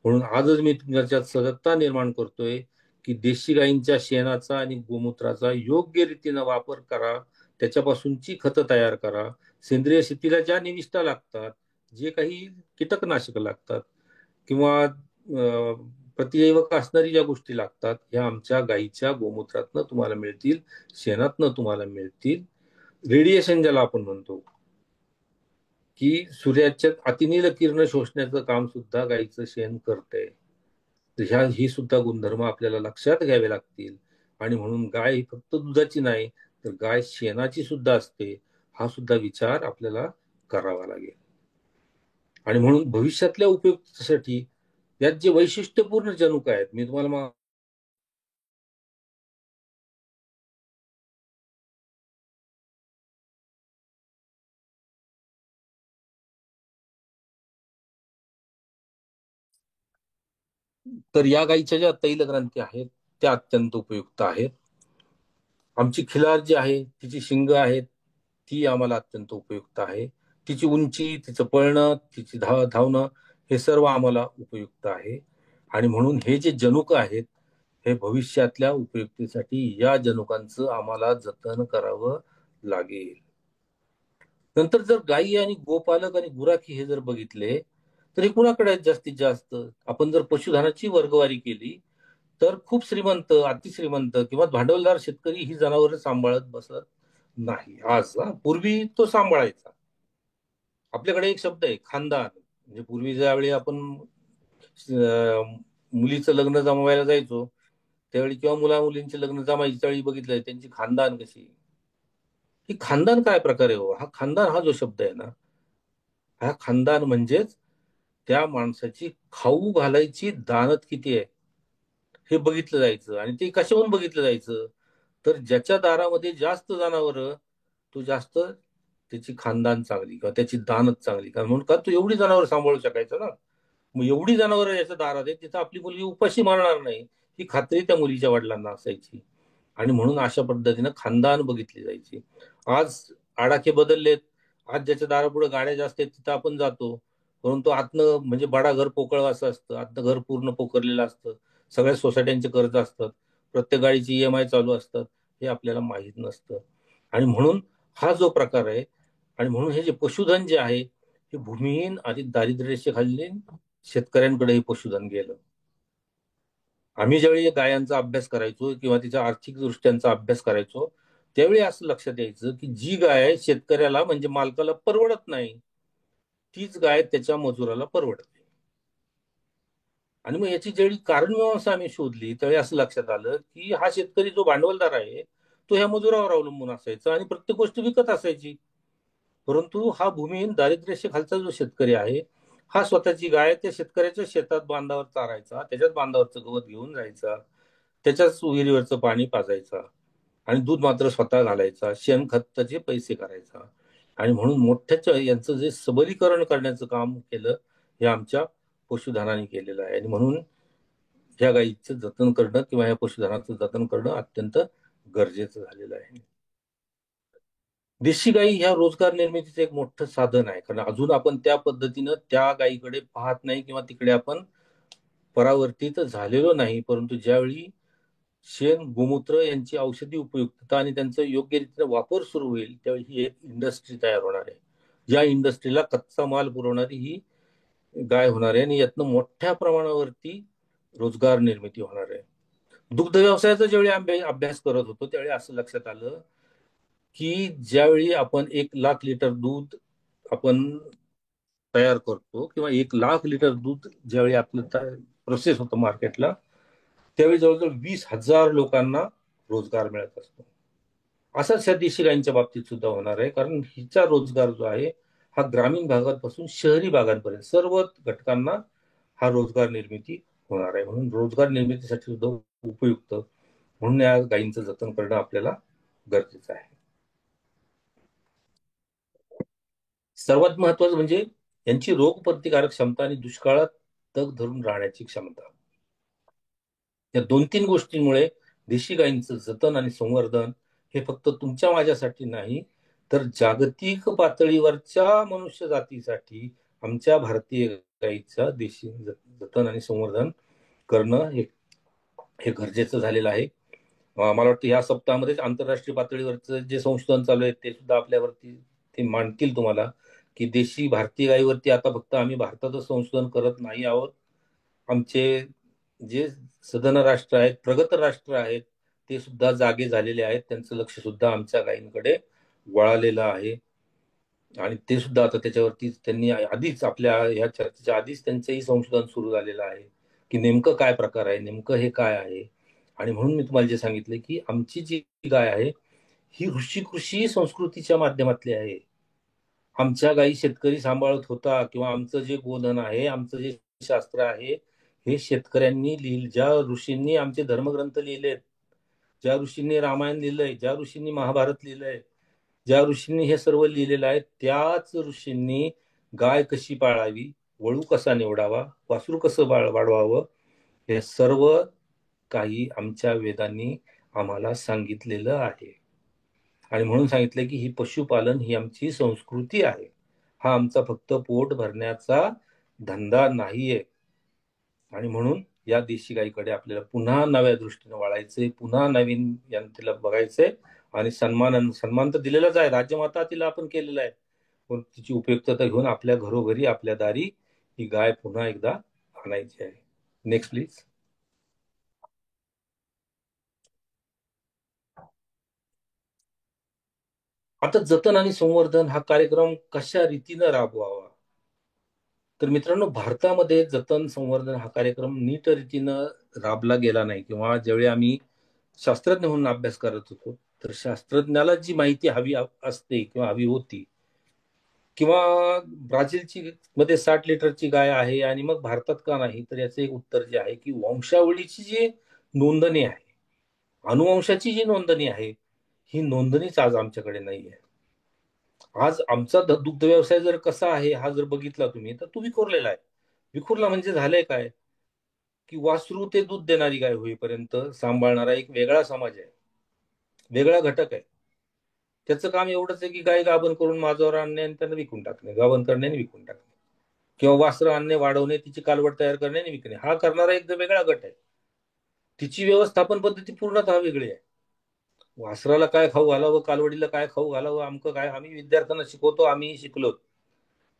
म्हणून आजच मी तुमच्यात सजगता निर्माण करतोय की देशी गायींच्या शेणाचा आणि गोमूत्राचा योग्य रीतीनं वापर करा. त्याच्यापासूनची खतं तयार करा. सेंद्रिय शेतीला ज्या निविष्ठा लागतात, जे काही कीटकनाशक लागतात किंवा प्रतिजैवक असणारी ज्या गोष्टी लागतात ह्या आमच्या गाईच्या गोमूत्रातनं तुम्हाला मिळतील, शेणातनं तुम्हाला मिळतील. रेडिएशन ज्याला आपण म्हणतो की सूर्याच्या अतिनील किरण शोषण्याचं काम सुद्धा गाईचं शेण करतंय. तर ही सुद्धा गुणधर्म आपल्याला लक्षात घ्यावे लागतील. आणि म्हणून गाय ही फक्त दुधाची नाही तर गाय शेणाची सुद्धा असते, हा सुद्धा विचार आपल्याला करावा लागेल. आणि म्हणून भविष्यातल्या उपयुक्ततेसाठी यात जे वैशिष्ट्यपूर्ण जनुक आहेत, मी तुम्हाला तर या गायीच्या ज्या तैलग्रंथी आहेत त्या अत्यंत उपयुक्त आहेत. आमची खिलार जी आहे, तिची शिंग आहेत, ती आम्हाला अत्यंत उपयुक्त आहे. तिची उंची, तिचं पळणं, तिची धावणं हे सर्व आम्हाला उपयुक्त आहे. आणि म्हणून हे जे जनुक आहेत, हे भविष्यातल्या उपयुक्तीसाठी या जनुकांचं आम्हाला जतन करावं लागेल. नंतर जर गायी आणि गोपालक आणि गुराखी हे जर बघितले, तर हे कुणाकडे आहेत जास्तीत जास्त? आपण जर पशुधनाची वर्गवारी केली तर खूप श्रीमंत, अतिश्रीमंत किंवा भांडवलदार शेतकरी ही जनावरं सांभाळत बसत नाही. पूर्वी तो सांभाळायचा. आपल्याकडे एक शब्द आहे खानदान. म्हणजे पूर्वी ज्यावेळी आपण मुलीचं लग्न जमवायला जायचो त्यावेळी किंवा मुला मुलींचे लग्न जमायची त्यावेळी बघितलंय त्यांची खानदान कशी. ही खानदान काय प्रकारे हो? हा खानदान हा जो शब्द आहे ना, हा खानदान म्हणजेच त्या माणसाची खाऊ घालायची दानत किती आहे हे बघितलं जायचं. आणि ते कशाहून बघितलं जायचं? तर ज्याच्या दारामध्ये जास्त जनावरं, तो जास्त त्याची खानदान चांगली किंवा त्याची दानत चांगली. कारण म्हणून का तो एवढी जनावरं सांभाळू शकायचं ना. मग एवढी जनावरं याच्या दारात आहे तिथं आपली मुलगी उपाशी मारणार नाही ही खात्री त्या मुलीच्या वडिलांना असायची. आणि म्हणून अशा पद्धतीनं खानदान बघितली जायची. आज आडाखे बदललेत. आज ज्याच्या दारापुढे गाड्या जास्त आहेत तिथं आपण जातो, परंतु आतनं म्हणजे बडा घर पोकळ असं असतं, आतनं घर पूर्ण पोखरलेलं असतं, सगळ्या सोसायट्यांचे कर्ज असतात, प्रत्येक गाडीची EMI चालू असतात, हे आपल्याला माहीत नसतं. आणि म्हणून हा जो प्रकार आहे, आणि म्हणून हे जे पशुधन जे आहे हे भूमिहीन आणि दारिद्र्यरेषेखालील शेतकऱ्यांकडे हे पशुधन गेलं. आम्ही ज्यावेळी गायांचा अभ्यास करायचो किंवा तिच्या आर्थिक दृष्ट्यांचा अभ्यास करायचो त्यावेळी असं लक्षात यायचं की जी गाय शेतकऱ्याला म्हणजे मालकाला परवडत नाही तीच गाय त्याच्या मजुराला परवडते. आणि मग याची ज्यावेळी कारणमीमांसा आम्ही शोधली त्यावेळी असं लक्षात आलं की हा शेतकरी जो भांडवलदार आहे तो ह्या मजुरावर अवलंबून असायचा आणि प्रत्येक गोष्ट विकत असायची. परंतु हा भूमिहीन दारिद्र्यरेषेखालचा जो शेतकरी आहे हा स्वतःची गाय त्या शेतकऱ्याच्या शेतात बांधावर चारायचा, त्याच्याच बांधावरचं गवत घेऊन जायचा, त्याच्याच विहिरीवरचं पाणी पाजायचा आणि दूध मात्र स्वतः घालायचा, शेणखताचे पैसे करायचा. आणि म्हणून मोठ्याच्या यांचं जे सबलीकरण करण्याचं काम केलं हे आमच्या पशुधनाने केलेलं आहे. आणि म्हणून ह्या गायीचं जतन करणं किंवा ह्या पशुधनाचं जतन करणं अत्यंत गरजेचं झालेलं आहे. देशी गाई ह्या रोजगार निर्मितीचं एक मोठं साधन आहे. कारण अजून आपण त्या पद्धतीनं त्या गायीकडे पाहत नाही किंवा तिकडे आपण परावर्तित झालेलो नाही. परंतु ज्यावेळी शेण, गोमूत्र यांची औषधी उपयुक्तता आणि त्यांचा योग्य रीतीने वापर सुरू होईल त्यावेळी ही एक इंडस्ट्री तयार होणार आहे. या इंडस्ट्रीला कच्चा माल पुरवणारी ही गाय होणार आहे आणि यातनं मोठ्या प्रमाणावरती रोजगार निर्मिती होणार आहे. दुग्ध व्यवसायाचा ज्यावेळी आम्ही अभ्यास करत होतो त्यावेळी असं लक्षात आलं की ज्यावेळी आपण 1,00,000 लिटर दूध आपण तयार करतो किंवा 1,00,000 लिटर दूध ज्यावेळी आपलं प्रोसेस होतं मार्केटला त्यावेळी जवळजवळ 20,000 लोकांना रोजगार मिळत असतो. असाच ह्या देशी गायींच्या बाबतीत सुद्धा होणार आहे. कारण हिचा रोजगार जो आहे हा ग्रामीण भागापासून शहरी भागांपर्यंत सर्व घटकांना हा रोजगार निर्मिती होणार आहे. म्हणून रोजगार निर्मितीसाठी सुद्धा उपयुक्त म्हणून या गायींचं जतन करणं आपल्याला गरजेचं आहे. सर्वात महत्वाचं म्हणजे यांची रोगप्रतिकारक क्षमता आणि दुष्काळात तग धरून राहण्याची क्षमता. या 2-3 गोष्टींमुळे देशी गायींचं जतन आणि संवर्धन हे फक्त तुमच्या माझ्यासाठी नाही तर जागतिक पातळीवरच्या मनुष्य जातीसाठी आमच्या भारतीय गायीचं देशी जतन आणि संवर्धन करणं हे गरजेचं झालेलं आहे. मला वाटतं या सप्ताहामध्ये आंतरराष्ट्रीय पातळीवरचं जे संशोधन चालू आहे ते सुद्धा आपल्यावरती ते मांडतील तुम्हाला की देशी भारतीय गायीवरती आता फक्त आम्ही भारतातच संशोधन करत नाही आहोत. आमचे जे सधन राष्ट्र आहेत, प्रगत राष्ट्र आहेत ते सुद्धा जागे झालेले आहेत. त्यांचं लक्ष सुद्धा आमच्या गायींकडे वळालेलं आहे आणि ते सुद्धा आता त्याच्यावरती त्यांनी आधीच आपल्या ह्या चर्चेच्या आधीच त्यांचंही संशोधन सुरू झालेलं आहे की नेमकं काय प्रकार आहे, नेमकं हे काय आहे. आणि म्हणून मी तुम्हाला जे सांगितले की आमची जी गाय आहे ही कृषी संस्कृतीच्या माध्यमातली आहे. आमच्या गायी शेतकरी सांभाळत होता किंवा आमचं जे गोधन आहे, आमचं जे शास्त्र आहे हे शेतकऱ्यांनी लिहिलं. ज्या ऋषींनी आमचे धर्मग्रंथ लिहिलेत, ज्या ऋषींनी रामायण लिहिलंय, ज्या ऋषींनी महाभारत लिहिलंय, ज्या ऋषींनी हे सर्व लिहिलेलं आहे त्याच ऋषींनी गाय कशी पाळावी, वळू कसा निवडावा, वासरू कसं वाढवावं हे सर्व काही आमच्या वेदांनी आम्हाला सांगितलेलं आहे. आणि म्हणून सांगितलं की ही पशुपालन ही आमची संस्कृती आहे. हा आमचा फक्त पोट भरण्याचा धंदा नाहीये. आणि म्हणून या देशी गाईकडे आपल्याला पुन्हा नव्या दृष्टीने वळायचंय, पुन्हा नवीन तिला बघायचंय. आणि सन्मान तर दिलेलाच आहे, राज्यमाता तिला आपण केलेला आहे, पण तिची उपयुक्तता घेऊन आपल्या घरोघरी आपल्या दारी ही गाय पुन्हा एकदा आणायची आहे. Next please. आता जतन आणि संवर्धन हा कार्यक्रम कशा रीतीनं राबवावा. तर मित्रांनो, भारतामध्ये जतन संवर्धन हा कार्यक्रम नीट रीतीनं राबला गेला नाही, किंवा ज्यावेळी आम्ही शास्त्रज्ञ म्हणून अभ्यास करत होतो तर शास्त्रज्ञाला जी माहिती हवी असते किंवा हवी होती, किंवा ब्राझीलची मध्ये 60 लिटरची गाय आहे आणि मग भारतात का नाही, तर याचं एक उत्तर जे आहे की वंशावळीची जी नोंदणी आहे, अनुवंशाची जी नोंदणी आहे, ही नोंदणीच आज आमच्याकडे नाही आहे. आज आमचा दुग्ध व्यवसाय जर कसा आहे हा जर बघितला तुम्ही, तर तो विखुरलेला आहे. विखुरला म्हणजे झालंय काय की वासरू ते दूध देणारी गाय होईपर्यंत सांभाळणारा एक वेगळा समाज आहे, वेगळा घटक आहे. त्याचं काम एवढंच आहे की गाय गाभण करून माझ्यावर आणणे आणि त्यांना विकून टाकणे, गाभण करणे आणि विकून टाकणे, किंवा वासरं आणणे, वाढवणे, तिची कालवड तयार करणे आणि विकणे. हा करणारा एक वेगळा गट आहे. तिची व्यवस्थापन पद्धती पूर्णतः वेगळी आहे. वासराला काय खाऊ घालावं, कालवडीला काय खाऊ घालावं, आमकं काय, आम्ही विद्यार्थ्यांना शिकवतो, आम्ही शिकलो.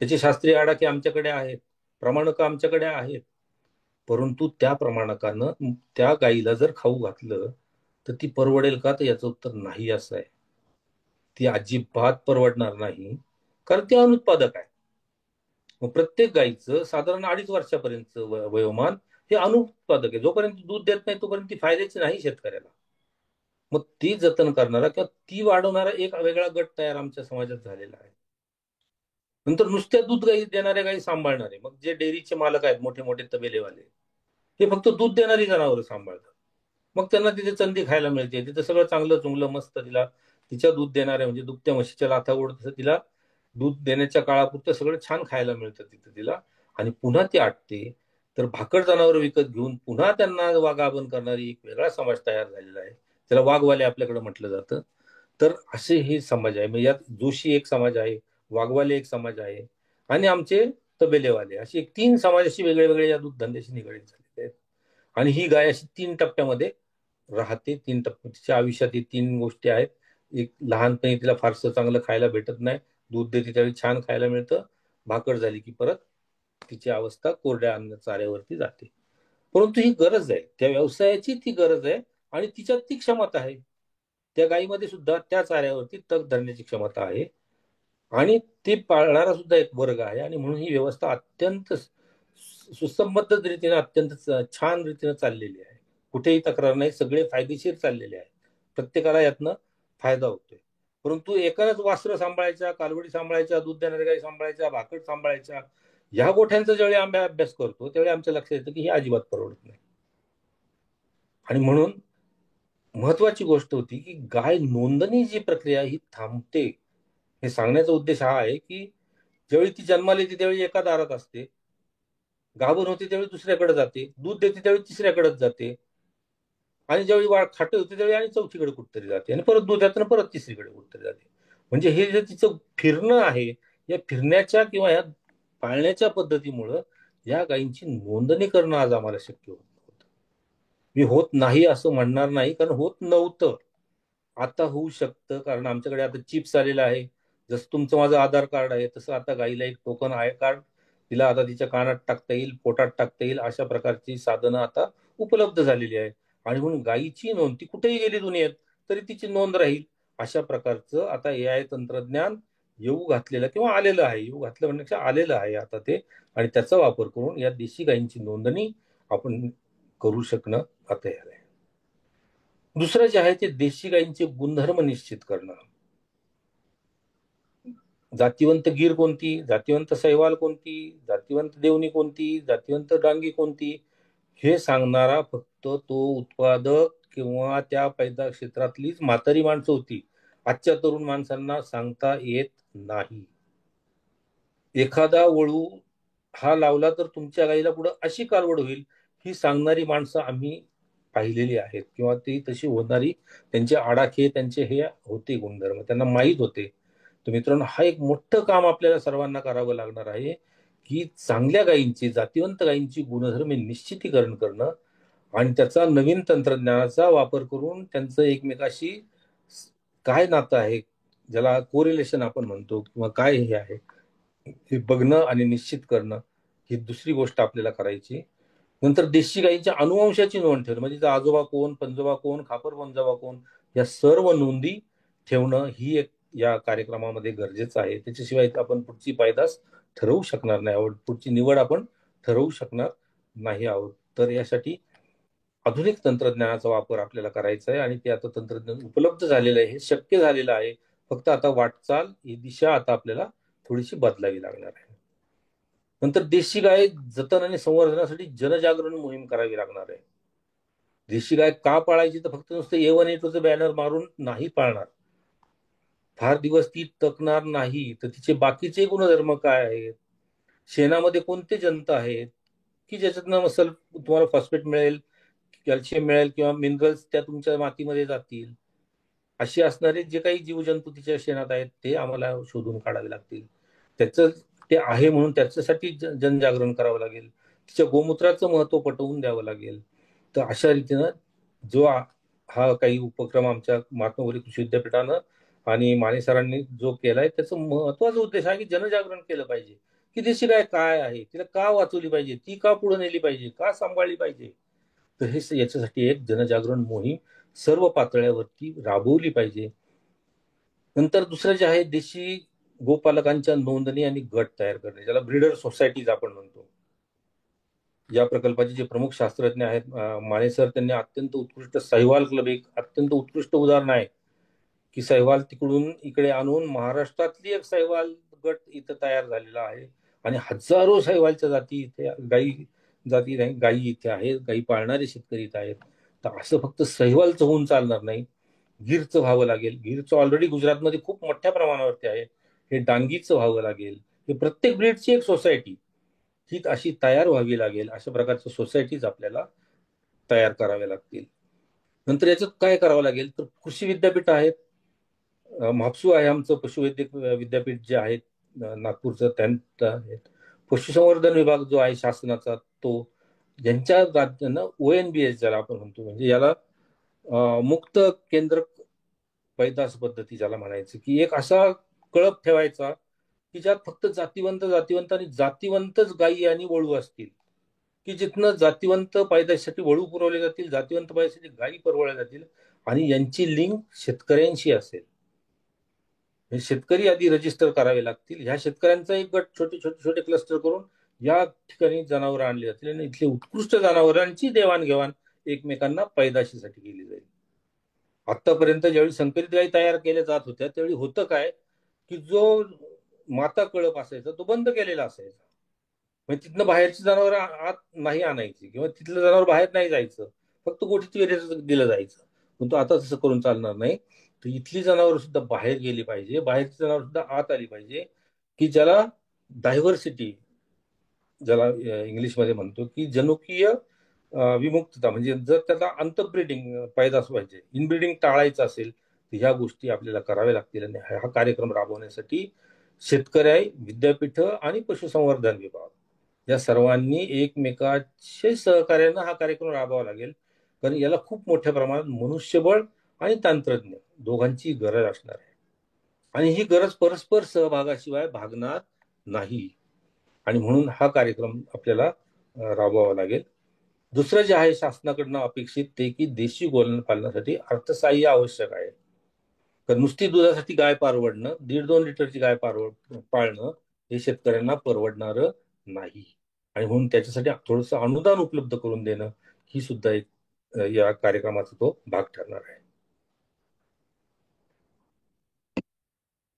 त्याचे शास्त्रीय आडाखे आमच्याकडे आहेत, प्रमाणक आमच्याकडे आहेत. परंतु त्या प्रमाणकानं त्या गायीला जर खाऊ घातलं तर ती परवडेल का, तर याचं उत्तर नाही असं आहे. ती अजिबात परवडणार नाही, कारण ती अनुत्पादक आहे. मग प्रत्येक गायीचं साधारण 2.5 वर्षापर्यंत वयोमान हे अनुत्पादक आहे. जोपर्यंत दूध देत नाही तोपर्यंत ती फायद्याची नाही शेतकऱ्याला. मग ती जतन करणारा किंवा ती वाढवणारा एक वेगळा गट तयार आमच्या समाजात झालेला आहे. नंतर नुसत्या दूध गाई देणाऱ्या गाई सांभाळणारे, मग जे डेअरीचे मालक आहेत, मोठे मोठे तबेलेवाले, हे फक्त दूध देणारी जनावरं सांभाळतात. मग त्यांना तिथे चंदी खायला मिळते, तिथं सगळं चांगलं चुंगलं मस्त तिला, तिच्या दूध देणाऱ्या म्हणजे दुभत्या म्हशीच्या लाथा ओढत तसं तिला दूध देण्याच्या काळापुरतं सगळं छान खायला मिळतं तिथं तिला. आणि पुन्हा ती आटते, तर भाकड जनावर विकत घेऊन पुन्हा त्यांना वाघाबन करणारी एक वेगळा समाज तयार झालेला आहे. त्याला वाघवाले आपल्याकडे म्हटलं जातं. तर असे हे समाज आहे. म्हणजे यात जोशी एक समाज आहे, वाघवाले एक समाज आहे, आणि आमचे तबेलेवाले, असे एक 3 समाज अशी वेगळे वेगळे या दूध धंद्याशी निगडीत झालेले आहेत. आणि ही गाय अशी 3 टप्प्यामध्ये राहते. 3 टप्पे तिच्या आयुष्यात, ही 3 गोष्टी आहेत. एक, लहानपणी तिला फारसं चांगलं खायला भेटत नाही, दूध देते त्यावेळी छान खायला मिळतं, भाकड झाली की परत तिची अवस्था कोरड्या अन्न चाऱ्यावरती जाते. परंतु ही गरज आहे, त्या व्यवसायाची ती गरज आहे, आणि तिच्यात ती क्षमता आहे. त्या गायीमध्ये सुद्धा त्या चाऱ्यावरती तग धरण्याची क्षमता आहे, आणि ते पाळणारा सुद्धा एक वर्ग आहे. आणि म्हणून ही व्यवस्था अत्यंत सुसंबद्ध रीतीने, अत्यंत छान रीतीने चाललेली आहे. कुठेही तक्रार नाही, सगळे फायदेशीर चाललेले आहेत, प्रत्येकाला यातनं फायदा होतोय. परंतु एकाच वासरं सांभाळायच्या, कालवडी सांभाळायच्या, दूध देणाऱ्या गाई सांभाळायच्या, भाकड सांभाळायच्या, ह्या गोठ्यांचा ज्यावेळी आम्ही अभ्यास करतो त्यावेळी आमच्या लक्षात येतं की हे अजिबात परवडत नाही. आणि म्हणून महत्वाची गोष्ट होती की गाय नोंदणी जी प्रक्रिया ही थांबते. हे सांगण्याचा उद्देश हा आहे की ज्यावेळी ती जन्माला येते त्यावेळी एका दारात असते, गाभण होते त्यावेळी दुसऱ्याकडे जाते, दूध देते त्यावेळी तिसऱ्याकडेच जाते, आणि ज्यावेळी खाटे होते त्यावेळी आणि चौथीकडे कुठतरी जाते, आणि परत दूध देताना परत तिसरीकडे कुठतरी जाते. म्हणजे हे जे तिचं फिरणं आहे, या फिरण्याच्या किंवा या पाळण्याच्या पद्धतीमुळं या गायींची नोंदणी करणं आज आम्हाला शक्य होत नव्हतं. मी होत नाही असं म्हणणार नाही, कारण होत नव्हतं. आता होऊ शकतं, कारण आमच्याकडे आता चिप्स आलेलं आहे. जसं तुमचं माझं आधार कार्ड आहे, तसं आता गाईला एक टोकन आहे कार्ड, तिला आता तिच्या कानात टाकता येईल, पोटात टाकता येईल, अशा प्रकारची साधनं आता उपलब्ध झालेली आहे. आणि म्हणून गायीची नोंद, ती कुठेही गेली दुनियेत तरी तिची नोंद राहील, अशा प्रकारचं आता AI तंत्रज्ञान येऊ घातलेलं, किंवा आलेलं आहे, येऊ घातलं म्हणण्यापेक्षा आलेलं आहे आता ते. आणि त्याचा वापर करून या देशी गायींची नोंदणी आपण करू शकणं आता आहे. दुसरं जे आहे ते देशी गायींचे गुणधर्म निश्चित करणं. जातिवंत गीर कोणती, जातिवंत सैवाल कोणती, जातिवंत देवणी कोणती, जातिवंत डांगी कोणती, हे सांगणारा फक्त तो उत्पादक किंवा त्या पैदा क्षेत्रातलीच म्हातारी माणसं होती. आजच्या तरुण माणसांना सांगता येत नाही. एखादा वळू हा लावला तर तुमच्या गाईला पुढे अशी कालवड होईल, ही सांगणारी माणसं आम्ही पाहिलेली आहेत किंवा ती तशी होणारी त्यांचे आडाखे त्यांचे हे होते गुणधर्म त्यांना माहीत होते. तर मित्रांनो, हा एक मोठं काम आपल्याला सर्वांना करावं लागणार आहे की चांगल्या गायींची जातिवंत गायींची गुणधर्म निश्चितीकरण करणं आणि त्याचा नवीन तंत्रज्ञानाचा वापर करून त्यांचं एकमेकाशी काय नातं आहे, ज्याला कोरिलेशन आपण म्हणतो किंवा काय हे आहे, हे बघणं आणि निश्चित करणं ही दुसरी गोष्ट आपल्याला करायची. नंतर देशी गायींच्या अनुवंशाची नोंद ठेवणं, म्हणजे आजोबा कोण, पंजोबा कोण, खापर पंजोबा कोण, या सर्व नोंदी ठेवणं ही एक या कार्यक्रमामध्ये गरजेचं आहे. त्याच्याशिवाय आपण पुढची पायदास ठरवू शकणार नाही आहोत, पुढची निवड आपण ठरवू शकणार नाही आहोत. तर यासाठी आधुनिक तंत्रज्ञानाचा वापर आपल्याला करायचा आहे आणि ते आता तंत्रज्ञान उपलब्ध झालेलं आहे, हे शक्य झालेलं आहे. फक्त आता वाटचाल ही दिशा आता आपल्याला थोडीशी बदलावी लागणार आहे. नंतर देशी गाय जतन आणि संवर्धनासाठी जनजागरण मोहीम करावी लागणार आहे. देशी गाय का पाळायची, तर फक्त नुसतं A1A2चं बॅनर मारून नाही पाळणार. फार दिवस ती टकणार नाही, तर तिचे बाकीचे गुणधर्म काय आहेत, शेणामध्ये कोणते जंत आहेत की ज्याच्यातनं मसल तुम्हाला फॉस्फेट मिळेल, कॅल्शियम मिळेल किंवा मिनरल्स त्या तुमच्या मातीमध्ये जातील, असे असणारे जे काही जीवजंतू तिच्या शेणात आहेत ते आम्हाला शोधून काढावे लागतील. त्याचं ते आहे म्हणून त्याच्यासाठी जनजागरण करावं लागेल. तिच्या गोमूत्राचं महत्व पटवून द्यावं लागेल. तर अशा रीतीनं जो हा काही उपक्रम आमच्या महात्मा फुले कृषी विद्यापीठानं आणि माने सरांनी जो केलाय, त्याचा महत्वाचा उद्देश आहे की जनजागरण केलं पाहिजे की देशी गाय काय आहे, तिला का वाचवली पाहिजे, ती का पुढे नेली पाहिजे, का सांभाळली पाहिजे. तर हे याच्यासाठी एक जनजागरण मोहीम सर्व पातळ्यावरती राबवली पाहिजे. नंतर दुसरं जे आहे, देशी गोपालकांच्या नोंदणी आणि गट तयार करणे, ज्याला ब्रीडर सोसायटीज आपण म्हणतो. या प्रकल्पाचे जे प्रमुख शास्त्रज्ञ आहेत माने सर, त्यांनी अत्यंत उत्कृष्ट साहिवाल क्लब एक अत्यंत उत्कृष्ट उदाहरण आहे की साहिवाल तिकडून इकडे आणून महाराष्ट्रातली एक साहिवाल गट इथं तयार झालेला आहे आणि हजारो साहिवालच्या जाती इथे गायी इथे आहेत, गायी पाळणारे शेतकरी इथे आहेत. तर असं फक्त साहिवालचं होऊन चालणार नाही, गीरचं व्हावं लागेल. गीरचं ऑलरेडी गुजरातमध्ये खूप मोठ्या प्रमाणावरती आहे, हे डांगीचं व्हावं लागेल. हे प्रत्येक ब्रीडची एक सोसायटी ही अशी तयार व्हावी लागेल. अशा प्रकारच्या सोसायटीज आपल्याला तयार कराव्या लागतील. नंतर याच्यात काय करावं लागेल, तर कृषी विद्यापीठ आहेत, म्हापसू आहे आमचं पशुवैद्यक विद्यापीठ जे आहे नागपूरचं, त्यांचं पशुसंवर्धन विभाग जो आहे शासनाचा, तो ज्यांच्या राज्यानं ONBS ज्याला आपण म्हणतो, म्हणजे याला मुक्त केंद्र पैदास पद्धती ज्याला म्हणायचं, की एक असा कळप ठेवायचा की ज्यात फक्त जातिवंत आणि जातिवंतच गायी आणि वळू असतील, की जिथनं जातिवंत पैदासाठी वळू पुरवले जातील, जातिवंत पैदासाठी गायी पुरवल्या जातील आणि यांची लिंक शेतकऱ्यांशी असेल. हे शेतकरी आधी रजिस्टर करावे लागतील. ह्या शेतकऱ्यांचा एक गट छोटे क्लस्टर करून या ठिकाणी जनावरं आणली जातील आणि इथली उत्कृष्ट जनावरांची देवाणघेवाण एकमेकांना पैदाशीसाठी केली जाईल. आतापर्यंत ज्यावेळी संकरित गायी तयार केल्या जात होत्या त्यावेळी होतं काय, की जो माता कळप असायचा तो बंद केलेला असायचा, म्हणजे तिथनं बाहेरची जनावर आत नाही आणायची किंवा तिथलं जनावर बाहेर नाही जायचं, फक्त गोठीत वगैरे दिलं जायचं. पण आता तसं करून चालणार नाही. तर इथली जनावर सुद्धा बाहेर गेली पाहिजे, बाहेरची जनावर सुद्धा आत आली पाहिजे, की ज्याला डायव्हर्सिटी, ज्याला इंग्लिशमध्ये म्हणतो की जनुकीय विमुक्तता, म्हणजे जर त्याला अंतब्रीडिंग पैदास व्हायचे, इनब्रीडिंग टाळायचं असेल तर ह्या गोष्टी आपल्याला कराव्या लागतील. आणि हा कार्यक्रम राबवण्यासाठी शेतकरी, विद्यापीठ आणि पशुसंवर्धन विभाग या सर्वांनी एकमेकांच्या सहकार्यानं हा कार्यक्रम राबवावा लागेल. कारण याला खूप मोठ्या प्रमाणात मनुष्यबळ आणि तंत्रज्ञ दोघांची गरज असणार आहे आणि ही गरज परस्पर सहभागाशिवाय भागणार नाही. आणि म्हणून हा कार्यक्रम आपल्याला राबवावा लागेल. दुसरं जे आहे शासनाकडनं अपेक्षित ते की देशी गोवंश पालनासाठी अर्थसहाय्य आवश्यक आहे. तर नुसती दुधासाठी गाय परवडणं, 1.5-2 लिटरची गाय पाळणं हे शेतकऱ्यांना परवडणारं नाही. आणि म्हणून त्याच्यासाठी थोडंसं अनुदान उपलब्ध करून देणं ही सुद्धा एक या कार्यक्रमाचा तो भाग ठरणार आहे.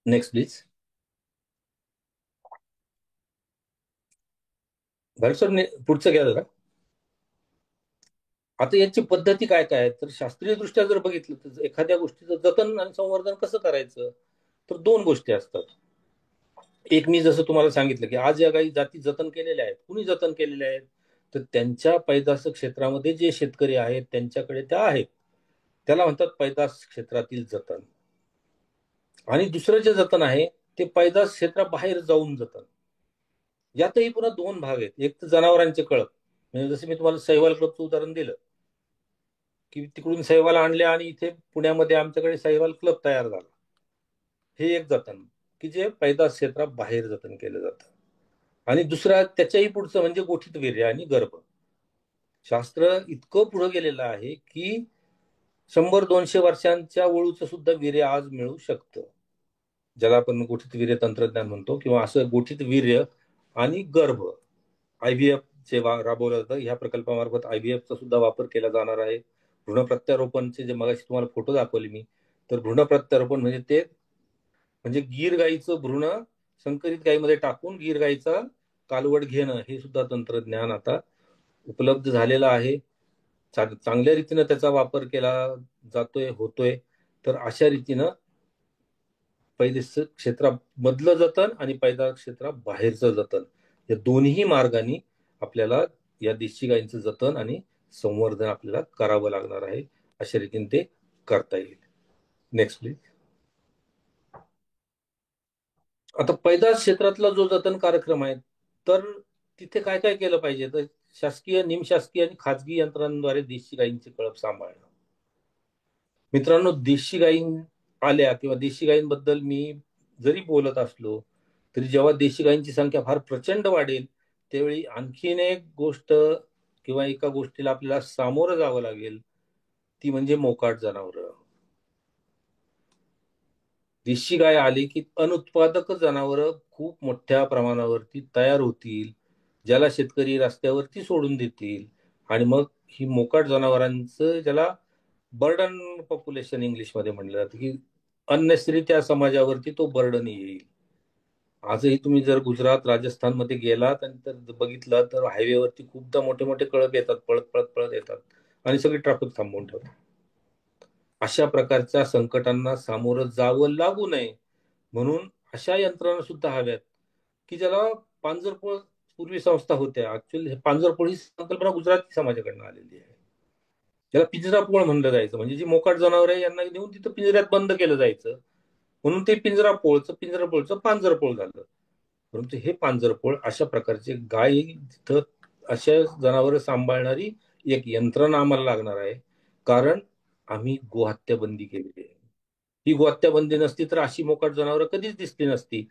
Next please. सर पुढचं घ्या जरा. आता यांची पद्धती काय काय आहेत, तर शास्त्रीय दृष्ट्या जर बघितलं तर एखाद्या गोष्टीचं जतन आणि संवर्धन कसं करायचं, तर 2 गोष्टी असतात. एक मी जसं तुम्हाला सांगितलं की आज या गायी जाती जतन केलेल्या आहेत. कुणी जतन केलेल्या आहेत, तर त्यांच्या पैदास क्षेत्रामध्ये जे शेतकरी आहेत त्यांच्याकडे त्या आहेत, त्याला म्हणतात पैदास क्षेत्रातील जतन. आणि दुसरं जे जतन आहे ते पैदास क्षेत्राबाहेर जाऊन जतन. यातही पुन्हा दोन भाग आहेत. एक तर जनावरांचे कळप, म्हणजे जसं मी तुम्हाला सहीवाल क्लबचं उदाहरण दिलं की तिकडून सहीवाल आणले आणि इथे पुण्यामध्ये आमच्याकडे सहीवाल क्लब तयार झाला. हे एक जतन की जे पैदास क्षेत्राबाहेर जतन केलं जातं. आणि दुसरा त्याच्याही पुढचं म्हणजे गोठीत वीर्य आणि गर्भ. शास्त्र इतकं पुढे गेलेलं आहे की 100-200 वर्षांच्या वळूचं सुद्धा वीर्य आज मिळू शकतं, ज्याला आपण गोठीत वीर्य तंत्रज्ञान म्हणतो. किंवा असं गोठीत वीर्य आणि गर्भ IVF जे राबवलं जातं, ह्या प्रकल्पामार्फत IVF चा सुद्धा वापर केला जाणार आहे. भ्रूण प्रत्यारोपणचे जे मगाशी तुम्हाला फोटो दाखवले मी, तर भ्रूण प्रत्यारोपण म्हणजे गीर गाईचं भ्रूण संकरित गाईमध्ये टाकून गीर गाईचा कालवड घेणं, हे सुद्धा तंत्रज्ञान आता उपलब्ध झालेलं आहे. चांगल्या रीतीनं त्याचा वापर केला होतोय. तर अशा रीतीनं पैदास क्षेत्रामधलं जतन आणि पैदास क्षेत्राबाहेरचं जतन, या दोन्ही मार्गाने आपल्याला या देशी गायींचं जतन आणि संवर्धन आपल्याला करावं लागणार आहे. अशा रीतीने ते करता येईल. Next please. आता पैदास क्षेत्रातला जो जतन कार्यक्रम आहे, तर तिथे काय काय केलं पाहिजे, तर शासकीय, निमशासकीय आणि खाजगी यंत्रणांद्वारे देशी गायींचे कळप सांभाळणं. मित्रांनो, देशी गायी आल्या किंवा देशी गायींबद्दल मी जरी बोलत असलो तरी जेव्हा देशी गायींची संख्या फार प्रचंड वाढेल त्यावेळी आणखीन एक गोष्ट किंवा एका गोष्टीला आपल्याला सामोरं जावं लागेल, ती म्हणजे मोकाट जनावरं. देशी गाय आली की अनुत्पादक जनावरं खूप मोठ्या प्रमाणावरती तयार होतील, ज्याला शेतकरी रस्त्यावरती सोडून देतील. आणि मग ही मोकाट जनावरांचं, ज्याला बर्डन पॉप्युलेशन इंग्लिशमध्ये म्हणलं जातं, की अननेसरी त्या समाजावरती तो बर्डन येईल. आजही तुम्ही जर गुजरात, राजस्थानमध्ये गेलात आणि तर बघितलं तर हायवेवरती खूपदा मोठे मोठे कळप येतात, पळत पळत पळत येतात आणि सगळी ट्रॅफिक थांबवून ठेवतात. अशा प्रकारच्या संकटांना सामोरं जावं लागू नये म्हणून अशा यंत्रणा सुद्धा हव्यात की ज्याला पांजरपोळ पूर्वी संस्था होत्या. ऍक्च्युअली पांजरपोळ ही संकल्पना गुजराती समाजाकडनं आलेली आहे. त्याला पिंजरापोळ म्हणलं जायचं, म्हणजे जी मोकाट जनावर आहे यांना नेऊन तिथं पिंजऱ्यात बंद केलं जायचं, म्हणून ते पिंजरापोळचं पांजरपोळ झालं. परंतु हे पांजरपोळ अशा प्रकारचे गाय तिथं अशा जनावर सांभाळणारी एक यंत्रणा आम्हाला लागणार आहे, कारण आम्ही गोहत्या बंदी केलेली आहे. ही गोहत्या बंदी नसती तर अशी मोकाट जनावरं कधीच दिसली नसती.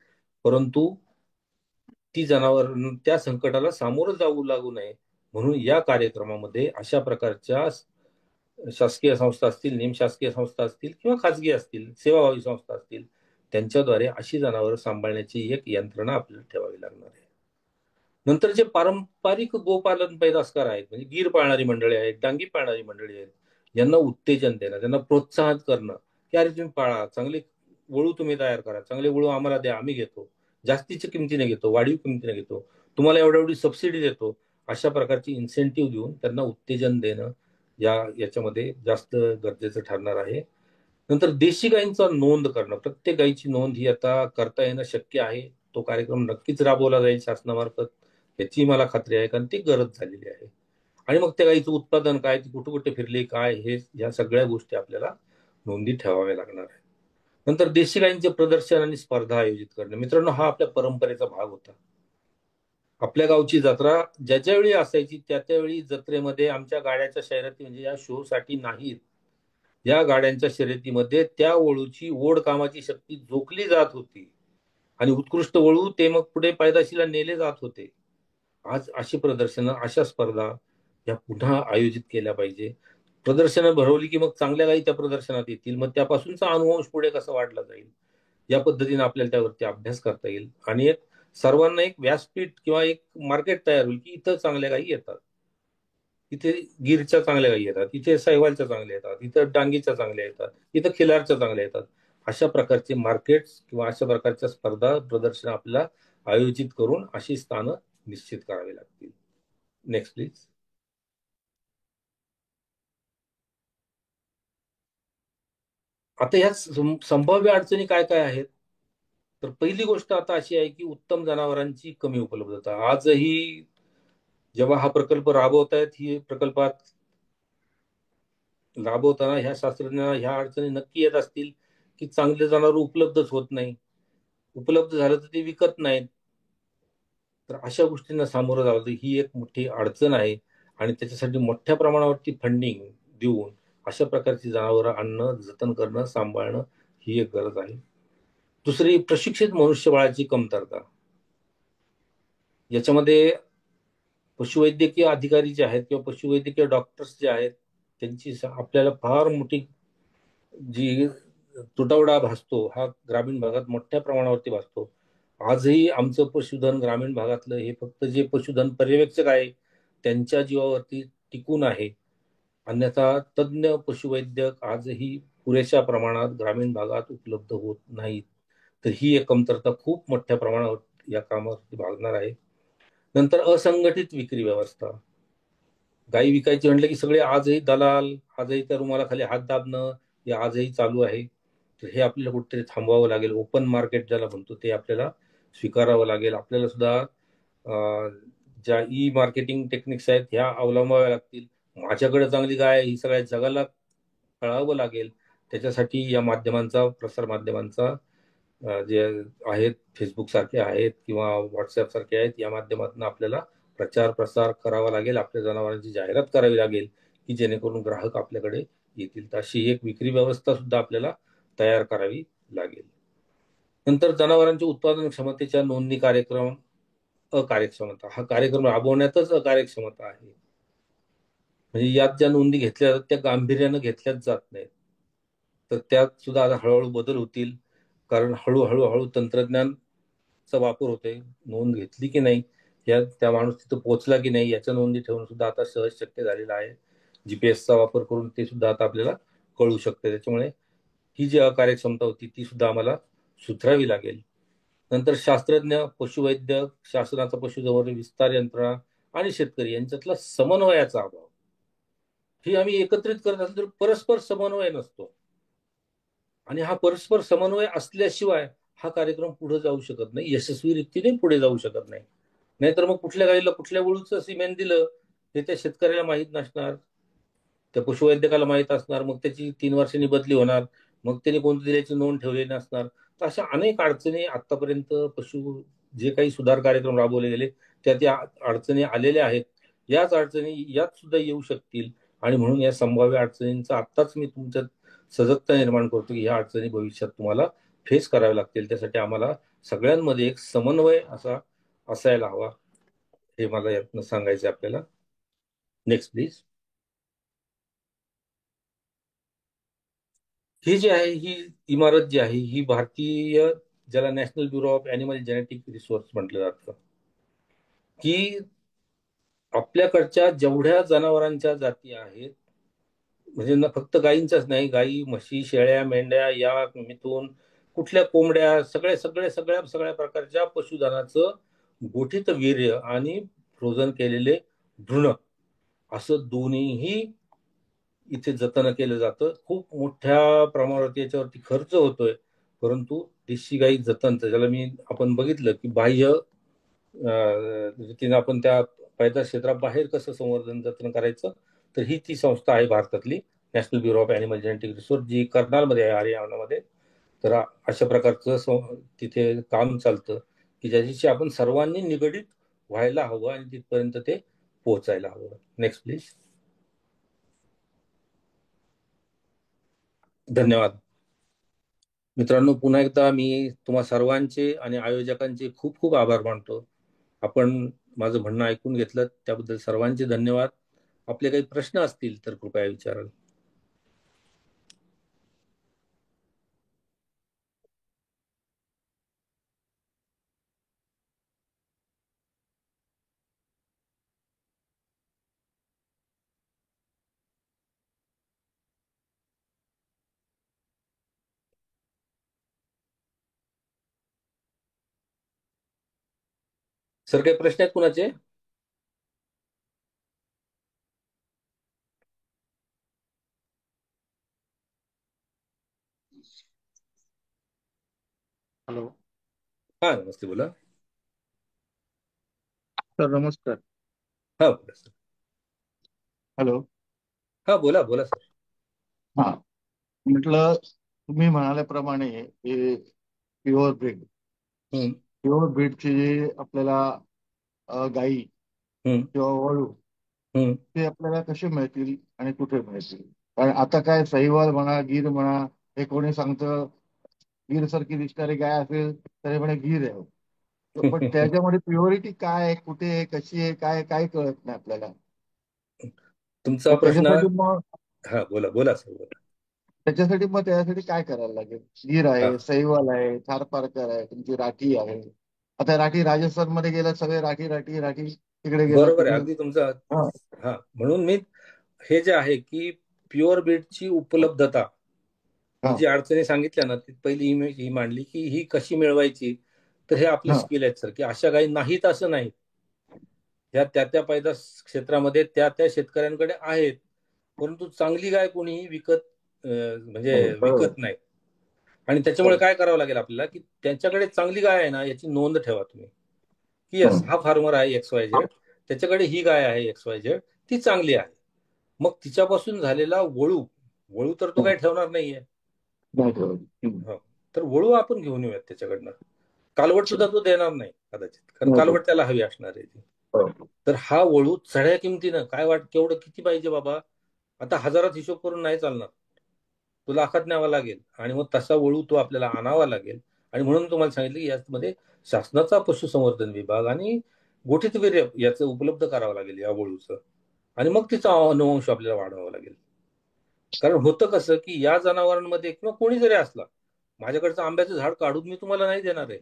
परंतु ती जनावर त्या संकटाला सामोरं जाऊ लागू नये म्हणून या कार्यक्रमामध्ये अशा प्रकारच्या शासकीय संस्था असतील, निमशासकीय संस्था असतील किंवा खाजगी असतील, सेवाभावी संस्था असतील, त्यांच्याद्वारे अशी जनावरं सांभाळण्याची एक यंत्रणा आपल्याला ठेवावी लागणार आहे. नंतर जे पारंपरिक गोपालन पैदासकार आहेत, म्हणजे गीर पाळणारी मंडळी आहेत, डांगी पाळणारी मंडळी आहेत, यांना उत्तेजन देणं, त्यांना प्रोत्साहन करणं की अरे तुम्ही पाळा, चांगले वळू तुम्ही तयार करा, चांगले वळू आम्हाला द्या, आम्ही घेतो, जास्तीच्या किमतीने घेतो, वाढीव किमतीने घेतो, तुम्हाला एवढी सबसिडी देतो. अशा प्रकारची इन्सेंटिव्ह देऊन त्यांना उत्तेजन देणं याच्यामध्ये जास्त गरजेचं ठरणार आहे. नंतर देशी गायींचा नोंद करणं, प्रत्येक गायीची नोंद ही आता करता येणं शक्य आहे. तो कार्यक्रम नक्कीच राबवला जाईल शासनामार्फत, याची मला खात्री आहे, कारण ती गरज झालेली आहे. आणि मग त्या गायीचं उत्पादन काय, ती कुठे कुठे फिरली काय, हे या सगळ्या गोष्टी आपल्याला नोंदी ठेवाव्या लागणार आहे. नंतर देशी गायींचे प्रदर्शन आणि स्पर्धा आयोजित करणे. मित्रांनो, हा आपल्या परंपरेचा भाग होता. आपल्या गावची जत्रा ज्याच्या वेळी असायची त्या त्यावेळी जत्रेमध्ये आमच्या गाड्याच्या शर्यती, म्हणजे या शो साठी नाहीत, या गाड्यांच्या शर्यतीमध्ये त्या वळूची ओढ कामाची शक्ती जोखली जात होती आणि उत्कृष्ट वळू ते मग पुढे पैदाशीला नेले जात होते. आज अशी प्रदर्शनं, अशा स्पर्धा या पुन्हा आयोजित केल्या पाहिजे. प्रदर्शनं भरवली की मग चांगल्या गायी त्या प्रदर्शनात येतील, मग त्यापासूनचा अनुवंश पुढे कसा वाढला जाईल, या पद्धतीने आपल्याला त्यावरती अभ्यास करता येईल. आणि सर्वांना एक व्यासपीठ किंवा एक मार्केट तयार होईल की इथं चांगल्या गायी येतात, इथे गिरच्या चांगल्या गायी येतात, इथे सहीवालच्या चांगल्या येतात, इथं डांगीच्या चांगल्या येतात, इथं खिलारच्या चांगल्या येतात. अशा प्रकारचे मार्केट्स किंवा अशा प्रकारच्या स्पर्धा, प्रदर्शन आपल्याला आयोजित करून अशी स्थानं निश्चित करावी लागतील. Next please. आता ह्या संभाव्य अडचणी काय काय आहेत, तर पहिली गोष्ट आता अशी आहे की उत्तम जनावरांची कमी उपलब्धता. आजही जेव्हा हा प्रकल्प राबवतायत, ही प्रकल्पात राबवताना ह्या शास्त्रज्ञांना ह्या अडचणी नक्की येत असतील, की चांगले जनावर उपलब्धच होत नाही. उपलब्ध झालं तर ते विकत नाहीत. तर अशा गोष्टींना सामोरं जावं ही एक मोठी अडचण आहे आणि त्याच्यासाठी मोठ्या प्रमाणावरती फंडिंग देऊन अशा प्रकारची जनावरं आणणं, जतन करणं, सांभाळणं ही एक गरज आहे. दुसरी, प्रशिक्षित मनुष्यबळाची कमतरता. याच्यामध्ये पशुवैद्यकीय अधिकारी जे आहेत किंवा पशुवैद्यकीय डॉक्टर्स जे आहेत, त्यांची आपल्याला फार मोठी जी तुटवडा भासतो हा ग्रामीण भागात मोठ्या प्रमाणावरती भासतो. आजही आमचं पशुधन ग्रामीण भागातलं हे फक्त जे पशुधन पर्यवेक्षक आहे त्यांच्या जीवावरती टिकून आहे. अन्यथा तज्ज्ञ पशुवैद्यक आजही पुरेशा प्रमाणात ग्रामीण भागात उपलब्ध होत नाहीत. तर ही एक कमतरता खूप मोठ्या प्रमाणावर या कामावरती भागणार आहे. नंतर असंघटित विक्री व्यवस्था. गायी विकायची म्हटलं की सगळे आजही दलाल, आजही त्या रुमालाखाली हात दाबणं हे आजही चालू आहे. तर हे आपल्याला कुठेतरी थांबवावं लागेल. ओपन मार्केट ज्याला म्हणतो ते आपल्याला स्वीकारावं लागेल. आपल्याला सुद्धा ज्या ई मार्केटिंग टेक्निक्स आहेत ह्या अवलंबाव्या लागतील. माझ्याकडे चांगली गाय आहे ही सगळ्या जगाला कळावं लागेल. त्याच्यासाठी या माध्यमांचा, प्रसार माध्यमांचा जे आहेत, फेसबुक सारखे आहेत किंवा व्हॉट्सअप सारखे आहेत, या माध्यमातून आपल्याला प्रचार प्रसार करावा लागेल. आपल्या जनावरांची जाहिरात करावी लागेल की जेणेकरून ग्राहक आपल्याकडे येतील. तर अशी एक विक्री व्यवस्था सुद्धा आपल्याला तयार करावी लागेल. नंतर जनावरांच्या उत्पादन क्षमतेच्या नोंदणी कार्यक्रम. अकार्यक्षमता, हा कार्यक्रम राबवण्यातच अकार्यक्षमता आहे. म्हणजे यात ज्या नोंदी घेतल्या जातात त्या गांभीर्यानं घेतल्याच जात नाहीत. तर त्यात सुद्धा आता हळूहळू बदल होतील, कारण हळूहळू तंत्रज्ञानचा वापर होतोय. नोंद घेतली की नाही, या त्या माणूस तिथं पोहोचला की नाही याच्या नोंदी ठेवणं सुद्धा आता सहज शक्य झालेलं आहे. जीपीएसचा वापर करून ते सुद्धा आता आपल्याला कळू शकते. त्याच्यामुळे ही जी अकार्यक्षमता होती ती सुद्धा आम्हाला सुधारावी लागेल. नंतर शास्त्रज्ञ, पशुवैद्यक, शासनाचा पशुसंवर्धन विस्तार यंत्रणा आणि शेतकरी यांच्यातला समन्वयाचा अभाव. ही आम्ही एकत्रित करत असलो तर परस्पर समन्वय नसतो आणि हा परस्पर समन्वय असल्याशिवाय हा कार्यक्रम पुढे जाऊ शकत नाही, यशस्वी रीतीने पुढे जाऊ शकत नाही. नाहीतर मग कुठल्या गाडीला कुठल्या वळूचं सिमेंट दिलं हे त्या शेतकऱ्याला माहीत नसणार, त्या पशुवैद्यकाला माहीत असणार, मग त्याची 3 वर्षांनी बदली होणार, मग त्याने कोणती दिल्याची नोंद ठेवलेली नसणार. तर अशा अनेक अडचणी आतापर्यंत जे काही सुधार कार्यक्रम राबवले गेले त्या अडचणी आलेल्या आहेत. याच अडचणी यात सुद्धा येऊ शकतील आणि म्हणून या संभाव्य अडचणींचा आत्ताच मी तुमच्यात सजगता निर्माण करतो की ह्या अडचणी भविष्यात तुम्हाला फेस कराव्या लागतील. त्यासाठी आम्हाला सगळ्यांमध्ये एक समन्वय असायला हवा, हे मला यातनं सांगायचं आपल्याला. Next please. ही जी आहे ही इमारत जी आहे ही भारतीय, ज्याला national bureau of animal genetic resource म्हटलं जातं, की आपल्याकडच्या जेवढ्या जनावरांच्या जाती आहेत, म्हणजे ना फक्त गायींच्याच नाही, गायी, म्हशी, शेळ्या, मेंढ्या, या मिथून कुठल्या कोंबड्या, सगळ्या प्रकारच्या पशुधनाचं गोठित वीर्य आणि फ्रोझन केलेले भ्रूण असं दोन्हीही इथे जतन केलं जातं. खूप मोठ्या प्रमाणावरती याच्यावरती खर्च होतोय, परंतु देशी गाई जतनचं ज्याला आपण बघितलं की बाह्य रीतीनं आपण त्या पैदास क्षेत्राबाहेर कसं संवर्धन जतन करायचं, तर ही ती संस्था आहे भारतातली national bureau of animal genetic resource, जी कर्नालमध्ये आहे, हरियाणामध्ये. तर अशा प्रकारचं तिथे काम चालतं की ज्याच्याशी आपण सर्वांनी निगडीत व्हायला हवं आणि तिथपर्यंत ते पोहोचायला हवं. Next please. धन्यवाद मित्रांनो. पुन्हा एकदा मी तुम्हा सर्वांचे आणि आयोजकांचे खूप खूप आभार मानतो. आपण माझं म्हणणं ऐकून घेतलं त्याबद्दल सर्वांचे धन्यवाद. आपले काही प्रश्न असतील तर कृपया विचाराल. सर, काही प्रश्न आहेत कुणाचे? हॅलो. हा, नमस्ते, बोला. सर नमस्कार. हा बोला सर. हॅलो. हा बोला बोला सर. हा, म्हटलं तुम्ही म्हणाल्याप्रमाणे हे प्युअर ब्रीड हम्म. प्युअर ब्रीडचे जे आपल्याला गाई हम्म. किंवा वळू हम्म. ते आपल्याला कसे मिळतील आणि कुठे मिळतील? कारण आता काय सहीवाल म्हणा, गीर म्हणा, हे कोणी सांगतं गीर सारखी दिसणारी गाय असेल तर हे म्हणे गीर आहे. पण त्याच्यामध्ये प्युअरिटी काय आहे, कुठे आहे, कशी आहे, काय काय कळत नाही आपल्याला. तुमचा तर प्रश्न. त्याच्यासाठी मग हा बोला बोला सर बोला. त्याच्यासाठी काय करायला लागेल? गीर हा आहे, सहीवाल आहे, थारपारकर आहे, तुमची राठी आहे. आता राठी राजस्थानमध्ये गेला, सगळे राठी राठी राठी तिकडे गेला बरोबर आहे तुम्ही. अगदी तुमचा. हा हा म्हणून मी हे जे आहे की प्युअर बीटची उपलब्धता ही हा जी अडचणी सांगितल्या ना ती पहिली ही मांडली की ही कशी मिळवायची. तर हे आपले हा स्किल आहेत सर की अशा काही नाहीत असं नाही. ह्या त्या पैदास क्षेत्रामध्ये त्या शेतकऱ्यांकडे आहेत. परंतु चांगली गाय कोणीही म्हणजे हो, बरोबर. विकत नाही. आणि त्याच्यामुळे बरोबर. काय करावं लागेल आपल्याला की त्यांच्याकडे चांगली गाय आहे ना याची नोंद ठेवा तुम्ही की हो, यस हा फार्मर आहे एक्स वाय झेड, त्याच्याकडे ही गाय आहे एक्स वाय झेड, ती चांगली आहे. मग तिच्यापासून झालेला वळू वळू तर तो हो. काही ठेवणार नाहीये. नाही ठेवत. हो. तर वळू आपण घेऊन येऊयात त्याच्याकडनं. कालवड अच्छा. सुद्धा तो देणार नाही कदाचित, कारण नाही कालवड ठेवत. त्याला हवी असणार आहे ती. हो. तर हा वळू चढ्या किमतीनं काय केवढं किती पाहिजे बाबा. आता हजारात हिशोब करून नाही चालणार. तो लाखात न्यावा लागेल आणि मग तसा वळू तो आपल्याला आणावा लागेल. आणि म्हणून तुम्हाला सांगितलं की यामध्ये शासनाचा पशुसंवर्धन विभाग आणि गोठीतवीर्य याचं उपलब्ध करावं लागेल या वळूचं. आणि मग तिचा अनुवंश आपल्याला वाढवावा लागेल. कारण होतं कसं की या जनावरांमध्ये किंवा कोणी जरी असला, माझ्याकडचं आंब्याचं झाड काढून मी तुम्हाला नाही देणार आहे,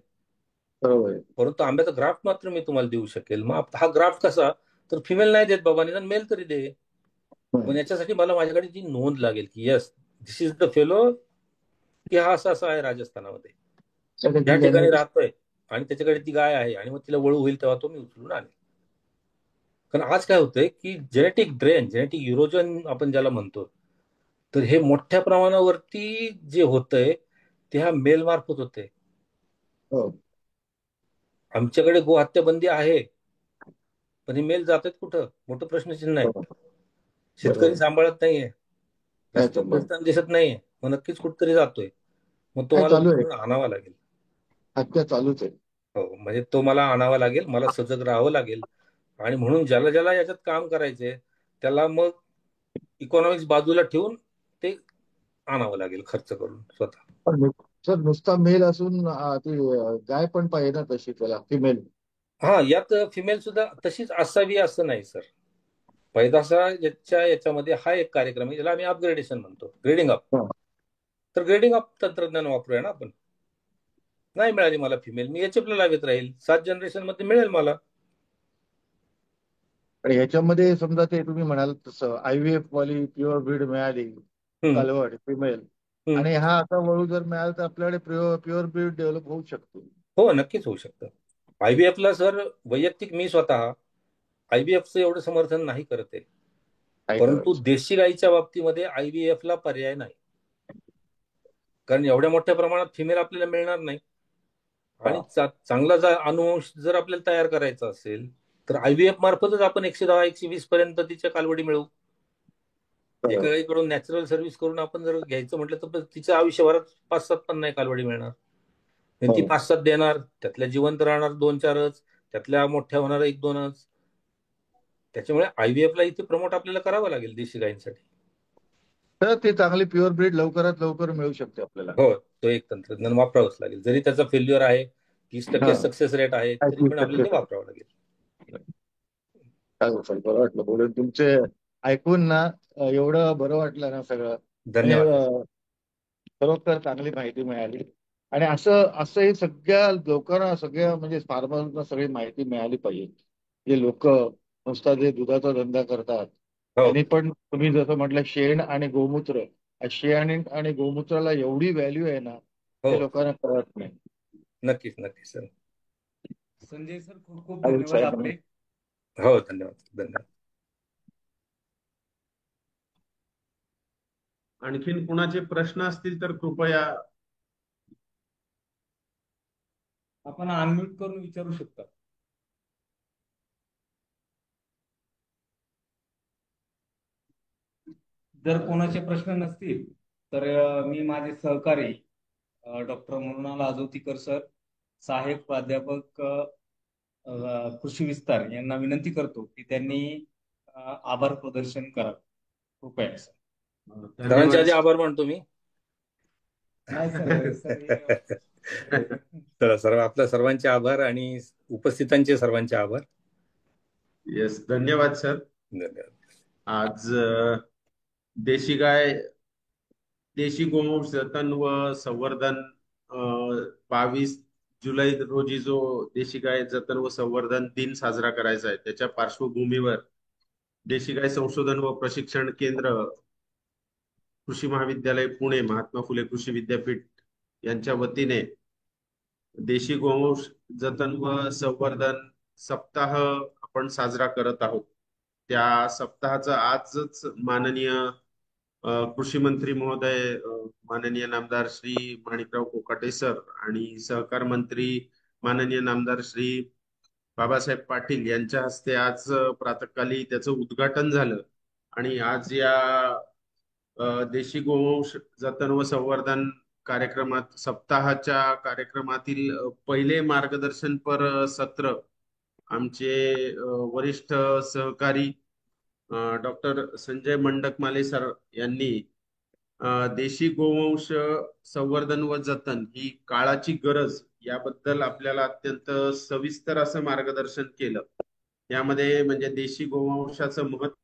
बरोबर आहे. परंतु आंब्याचा ग्राफ्ट मात्र मी तुम्हाला देऊ शकेल. मग हा ग्राफ्ट कसा, तर फिमेल नाही देत बाबा, निदान मेल तरी दे. पण हम्म. याच्यासाठी मला माझ्याकडे ती नोंद लागेल की yes this is the fellow, की हा असा असा आहे राजस्थानामध्ये, त्या या ठिकाणी ठिकाणी राहतोय आणि त्याच्याकडे ती गाय आहे आणि मग तिला वळू होईल तेव्हा तो मी उचलून आणेल. कारण आज काय होतंय की जेनेटिक ड्रेन, जेनेटिक युरोजन आपण ज्याला म्हणतो, तर हे मोठ्या प्रमाणावरती जे होतंय ते ह्या मेल मार्फत होतंय. हो. आमच्याकडे गोहत्या बंदी आहे, पण हे मेल जातात कुठं, मोठं प्रश्नचिन्ह आहे. बरोबर. शेतकरी बरोबर. सांभाळत नाहीये, काय रस्त्यावर चाललंय? फिरताना दिसत नाहीये, मग नक्कीच कुठतरी जातोय. मग तो काय मला चालू आहे? उचलून आणावा लागेल. हत्या चालूच आहे. हो, म्हणजे तो मला आणावा लागेल, मला सजग राहावं लागेल. आणि म्हणून ज्याला ज्याला याच्यात काम करायचंय त्याला मग इकॉनॉमिक्स बाजूला ठेवून ते आणावं लागेल खर्च करून स्वतः. पण सर नुसता मेल असून ती गाय पण पाहिजे ना तशी त्याला फिमेल. हा, यात फिमेल सुद्धा तशीच असावी असं नाही सर. पैदासाच्या याच्यामध्ये हा एक कार्यक्रम आहे ज्याला आम्ही अपग्रेडेशन म्हणतो, ग्रेडिंग अप. हा. तर ग्रेडिंग अप तंत्रज्ञान वापरूया ना आपण. नाही मिळाली मला फिमेल, मी एच ला लावत राहील, 7 जनरेशन मध्ये मिळेल मला. आणि ह्याच्यामध्ये समजा ते तुम्ही म्हणाल तसं IVF वाली प्युअर ब्रीड मिळाली, हम्म. कालवड फिमेल, हम्म. आणि हा असा वळू जर मिळाला तर आपल्याकडे प्युअर ब्रीड डेव्हलप होऊ शकतो. हो नक्कीच होऊ शकतं. IVF ला सर वैयक्तिक मी स्वतः IVF चं एवढं समर्थन नाही करत आहे. काय परंतु करायचं? देशी गाईच्या बाबतीमध्ये IVF ला पर्याय नाही. कारण एवढ्या मोठ्या प्रमाणात फिमेल आपल्याला मिळणार नाही. हा. आणि चांगला जर अनुवंश जर आपल्याला तयार करायचा असेल तर IVF मार्फतच आपण 110 120 पर्यंत तिच्या कालवडी मिळवू. एका बरोबर. गाईकडून नॅचरल सर्व्हिस करून आपण जर घ्यायचं म्हटलं तर तिच्या आयुष्यभरात 5-7 पण नाही कालवडी मिळणार. आणि ती हो. 5-7 देणार, त्यातल्या जिवंत राहणार 2-4च, त्यातल्या मोठ्या होणार 1-2च. त्याच्यामुळे IVF ला इथे प्रमोट आपल्याला करावं लागेल देशी गायींसाठी. तर ते चांगली प्युअर ब्रीड लवकरात लवकर मिळू शकते आपल्याला. हो, तो एक तंत्रज्ञान वापरावंच लागेल. जरी त्याचा फेल्युअर आहे, 30% हा. सक्सेस रेट आहे, काय तरी पण आपल्याला ते 30%. वापरावं लागेल. काय गोष्ट, बरं वाटलं बोलून तुमचे ऐकून ना. एवढं बरं वाटलं ना सगळं. म्हणजे धन्यवाद. खरोखर चांगली माहिती मिळाली. आणि असं असं हे सगळ्या लोकांना, सगळ्या म्हणजे फार्मर्सना सगळी माहिती मिळाली पाहिजे. जे लोक नुसता जे दुधाचा धंदा करतात हो त्यांनी पण, तुम्ही जसं म्हटलं शेण आणि गोमूत्र, शेण आणि गोमूत्राला एवढी व्हॅल्यू आहे ना, हो, ते लोकांना कळत नाही. नक्कीच नक्कीच सर. संजय सर, खूप खूप चालेल धन्यवाद साहेब. आपले. हो, धन्यवाद धन्यवाद. आणखीन कुणाचे प्रश्न असतील तर कृपया आपण अनम्यूट करून विचारू शकता. जर कोणाचे प्रश्न नसतील तर मी माझे सहकारी डॉक्टर मृणाल आजोतीकर सर, सहाय्यक प्राध्यापक कृषी विस्तार यांना विनंती करतो की त्यांनी आभार प्रदर्शन करावं कृपया सर. सरांचे आधी आभार मानतो मी. नाही सर, तर सर्व आपल्या सर्वांचे आभार आणि उपस्थितांचे सर्वांचे आभार. येस, धन्यवाद सर. धन्यवाद. आज देशी गोवंश जतन व संवर्धन 22 जुलै रोजी जो देशी गाय जतन व संवर्धन दिन साजरा करायचा आहे, त्याच्या पार्श्वभूमीवर देशी गाय संशोधन व प्रशिक्षण केंद्र, कृषी महाविद्यालय पुणे, महात्मा फुले कृषी विद्यापीठ यांच्या वतीने देशी गोवंश जतन व संवर्धन सप्ताह आपण साजरा करत आहोत. त्या सप्ताहाचा आजच माननीय कृषी मंत्री महोदय माननीय नामदार श्री माणिकराव कोकाटे सर आणि सहकार मंत्री माननीय नामदार श्री बाबासाहेब पाटील यांच्या हस्ते आज प्रातःकाली त्याचं उद्घाटन झालं. आणि आज या देशी गोवंश जतन व संवर्धन कार्यक्रमात, सप्ताहाच्या कार्यक्रमातील पहिले मार्गदर्शनपर सत्र आमचे वरिष्ठ सहकारी डॉक्टर संजय मंडकमाले सर यांनी देशी गोवंश संवर्धन व जतन ही काळाची गरज याबद्दल आपल्याला अत्यंत सविस्तर असं मार्गदर्शन केलं. यामध्ये म्हणजे देशी गोवंशाचं महत्व,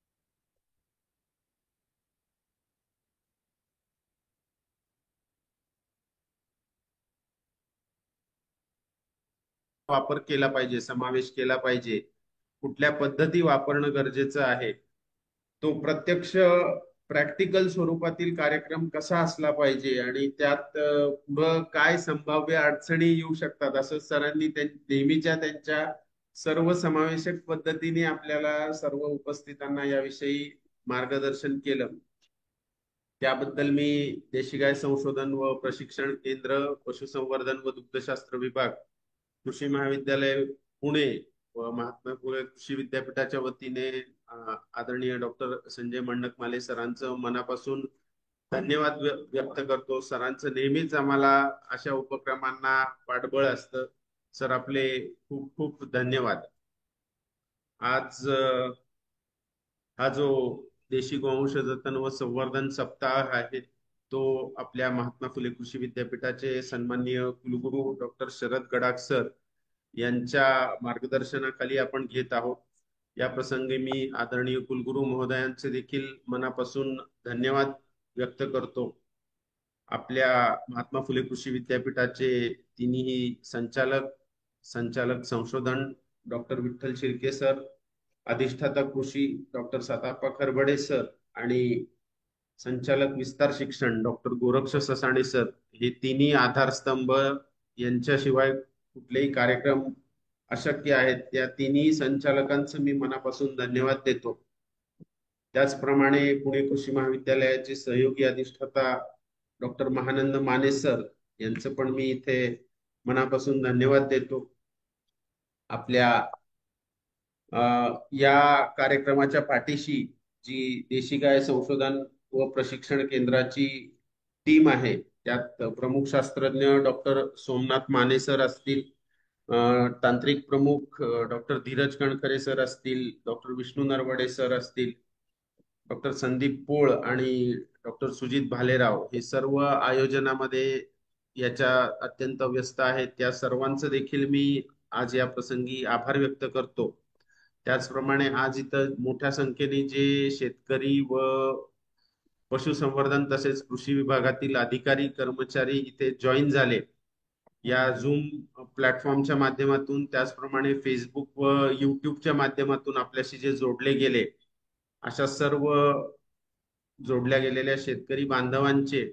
वापर केला पाहिजे, समावेश केला पाहिजे, कुठल्या पद्धती वापरणं गरजेचं आहे, तो प्रत्यक्ष प्रॅक्टिकल स्वरूपातील कार्यक्रम कसा असला पाहिजे आणि त्यात पुढं काय संभाव्य अडचणी येऊ शकतात असं सरांनी नेहमीच्या त्यांच्या सर्व समावेशक पद्धतीने आपल्याला सर्व उपस्थितांना याविषयी मार्गदर्शन केलं. त्याबद्दल मी देशी गाय संशोधन व प्रशिक्षण केंद्र, पशुसंवर्धन व दुग्धशास्त्र विभाग, कृषी महाविद्यालय पुणे व महात्मा फुले कृषी विद्यापीठाच्या वतीने आदरणीय डॉक्टर संजय मंडकमाले सरांचं मनापासून धन्यवाद व्यक्त करतो. सरांचं नेहमीच आम्हाला अशा उपक्रमांना पाठबळ असतं. सर, आपले खूप खूप धन्यवाद. आज हा जो देशी गोवंश जतन व संवर्धन सप्ताह आहे तो आपल्या महात्मा फुले कृषी विद्यापीठाचे सन्माननीय कुलगुरू डॉक्टर शरद गडाख सर यांच्या मार्गदर्शनाखाली आपण घेत आहोत. या प्रसंगी मी आदरणीय कुलगुरू महोदयांचे देखील मनापासून धन्यवाद व्यक्त करतो. आपल्या महात्मा फुले कृषी विद्यापीठाचे तिन्ही संचालक संशोधन डॉक्टर विठ्ठल शिर्के सर, अधिष्ठाता कृषी डॉक्टर साताप्पा खरबडे सर आणि संचालक विस्तार शिक्षण डॉक्टर गोरक्ष ससाणे सर, हे तिन्ही आधारस्तंभ यांच्याशिवाय कुठलेही कार्यक्रम अशक्य आहेत. त्या तिन्ही संचालकांचं मी मनापासून धन्यवाद देतो. त्याचप्रमाणे पुणे कृषी महाविद्यालयाचे सहयोगी अधिष्ठाता डॉक्टर महानंद माने सर यांचं पण मी इथे मनापासून धन्यवाद देतो. आपल्या या कार्यक्रमाच्या पाठीशी जी देशी गाय संशोधन व प्रशिक्षण केंद्राची टीम आहे त्यात प्रमुख शास्त्रज्ञ डॉक्टर सोमनाथ माने सर असतील, तांत्रिक प्रमुख डॉक्टर धीरज कणखरे सर असतील, डॉक्टर विष्णू नरवडे सर असतील, डॉक्टर संदीप पोळ आणि डॉक्टर सुजित भालेराव, हे सर्व आयोजनामध्ये याच्या अत्यंत व्यस्त आहेत. त्या सर्वांचं देखील मी आज या प्रसंगी आभार व्यक्त करतो. त्याचप्रमाणे आज इथं मोठ्या संख्येने जे शेतकरी व पशुसंवर्धन तसेच कृषी विभागातील अधिकारी कर्मचारी इथे जॉईन झाले या झूम प्लॅटफॉर्मच्या माध्यमातून, त्याचप्रमाणे फेसबुक व युट्यूबच्या माध्यमातून आपल्याशी जे जोडले गेले, अशा सर्व जोडल्या गेलेल्या शेतकरी बांधवांचे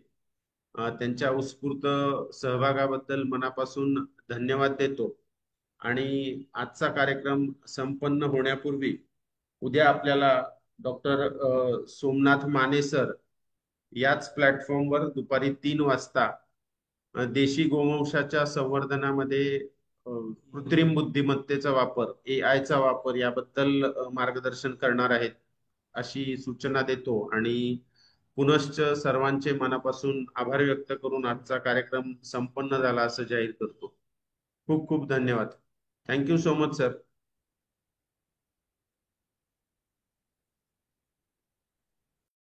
त्यांच्या उत्स्फूर्त सहभागाबद्दल मनापासून धन्यवाद देतो. आणि आजचा कार्यक्रम संपन्न होण्यापूर्वी उद्या आपल्याला डॉक्टर सोमनाथ माने सर याच प्लॅटफॉर्मवर दुपारी 3 वाजता देशी गोवंशाच्या संवर्धनामध्ये कृत्रिम बुद्धिमत्तेचा वापर, AI चा वापर याबद्दल मार्गदर्शन करणार आहेत अशी सूचना देतो. आणि पुनश्च सर्वांचे मनापासून आभार व्यक्त करून आजचा कार्यक्रम संपन्न झाला असं जाहीर करतो. खूप खूप धन्यवाद. Thank you so much sir.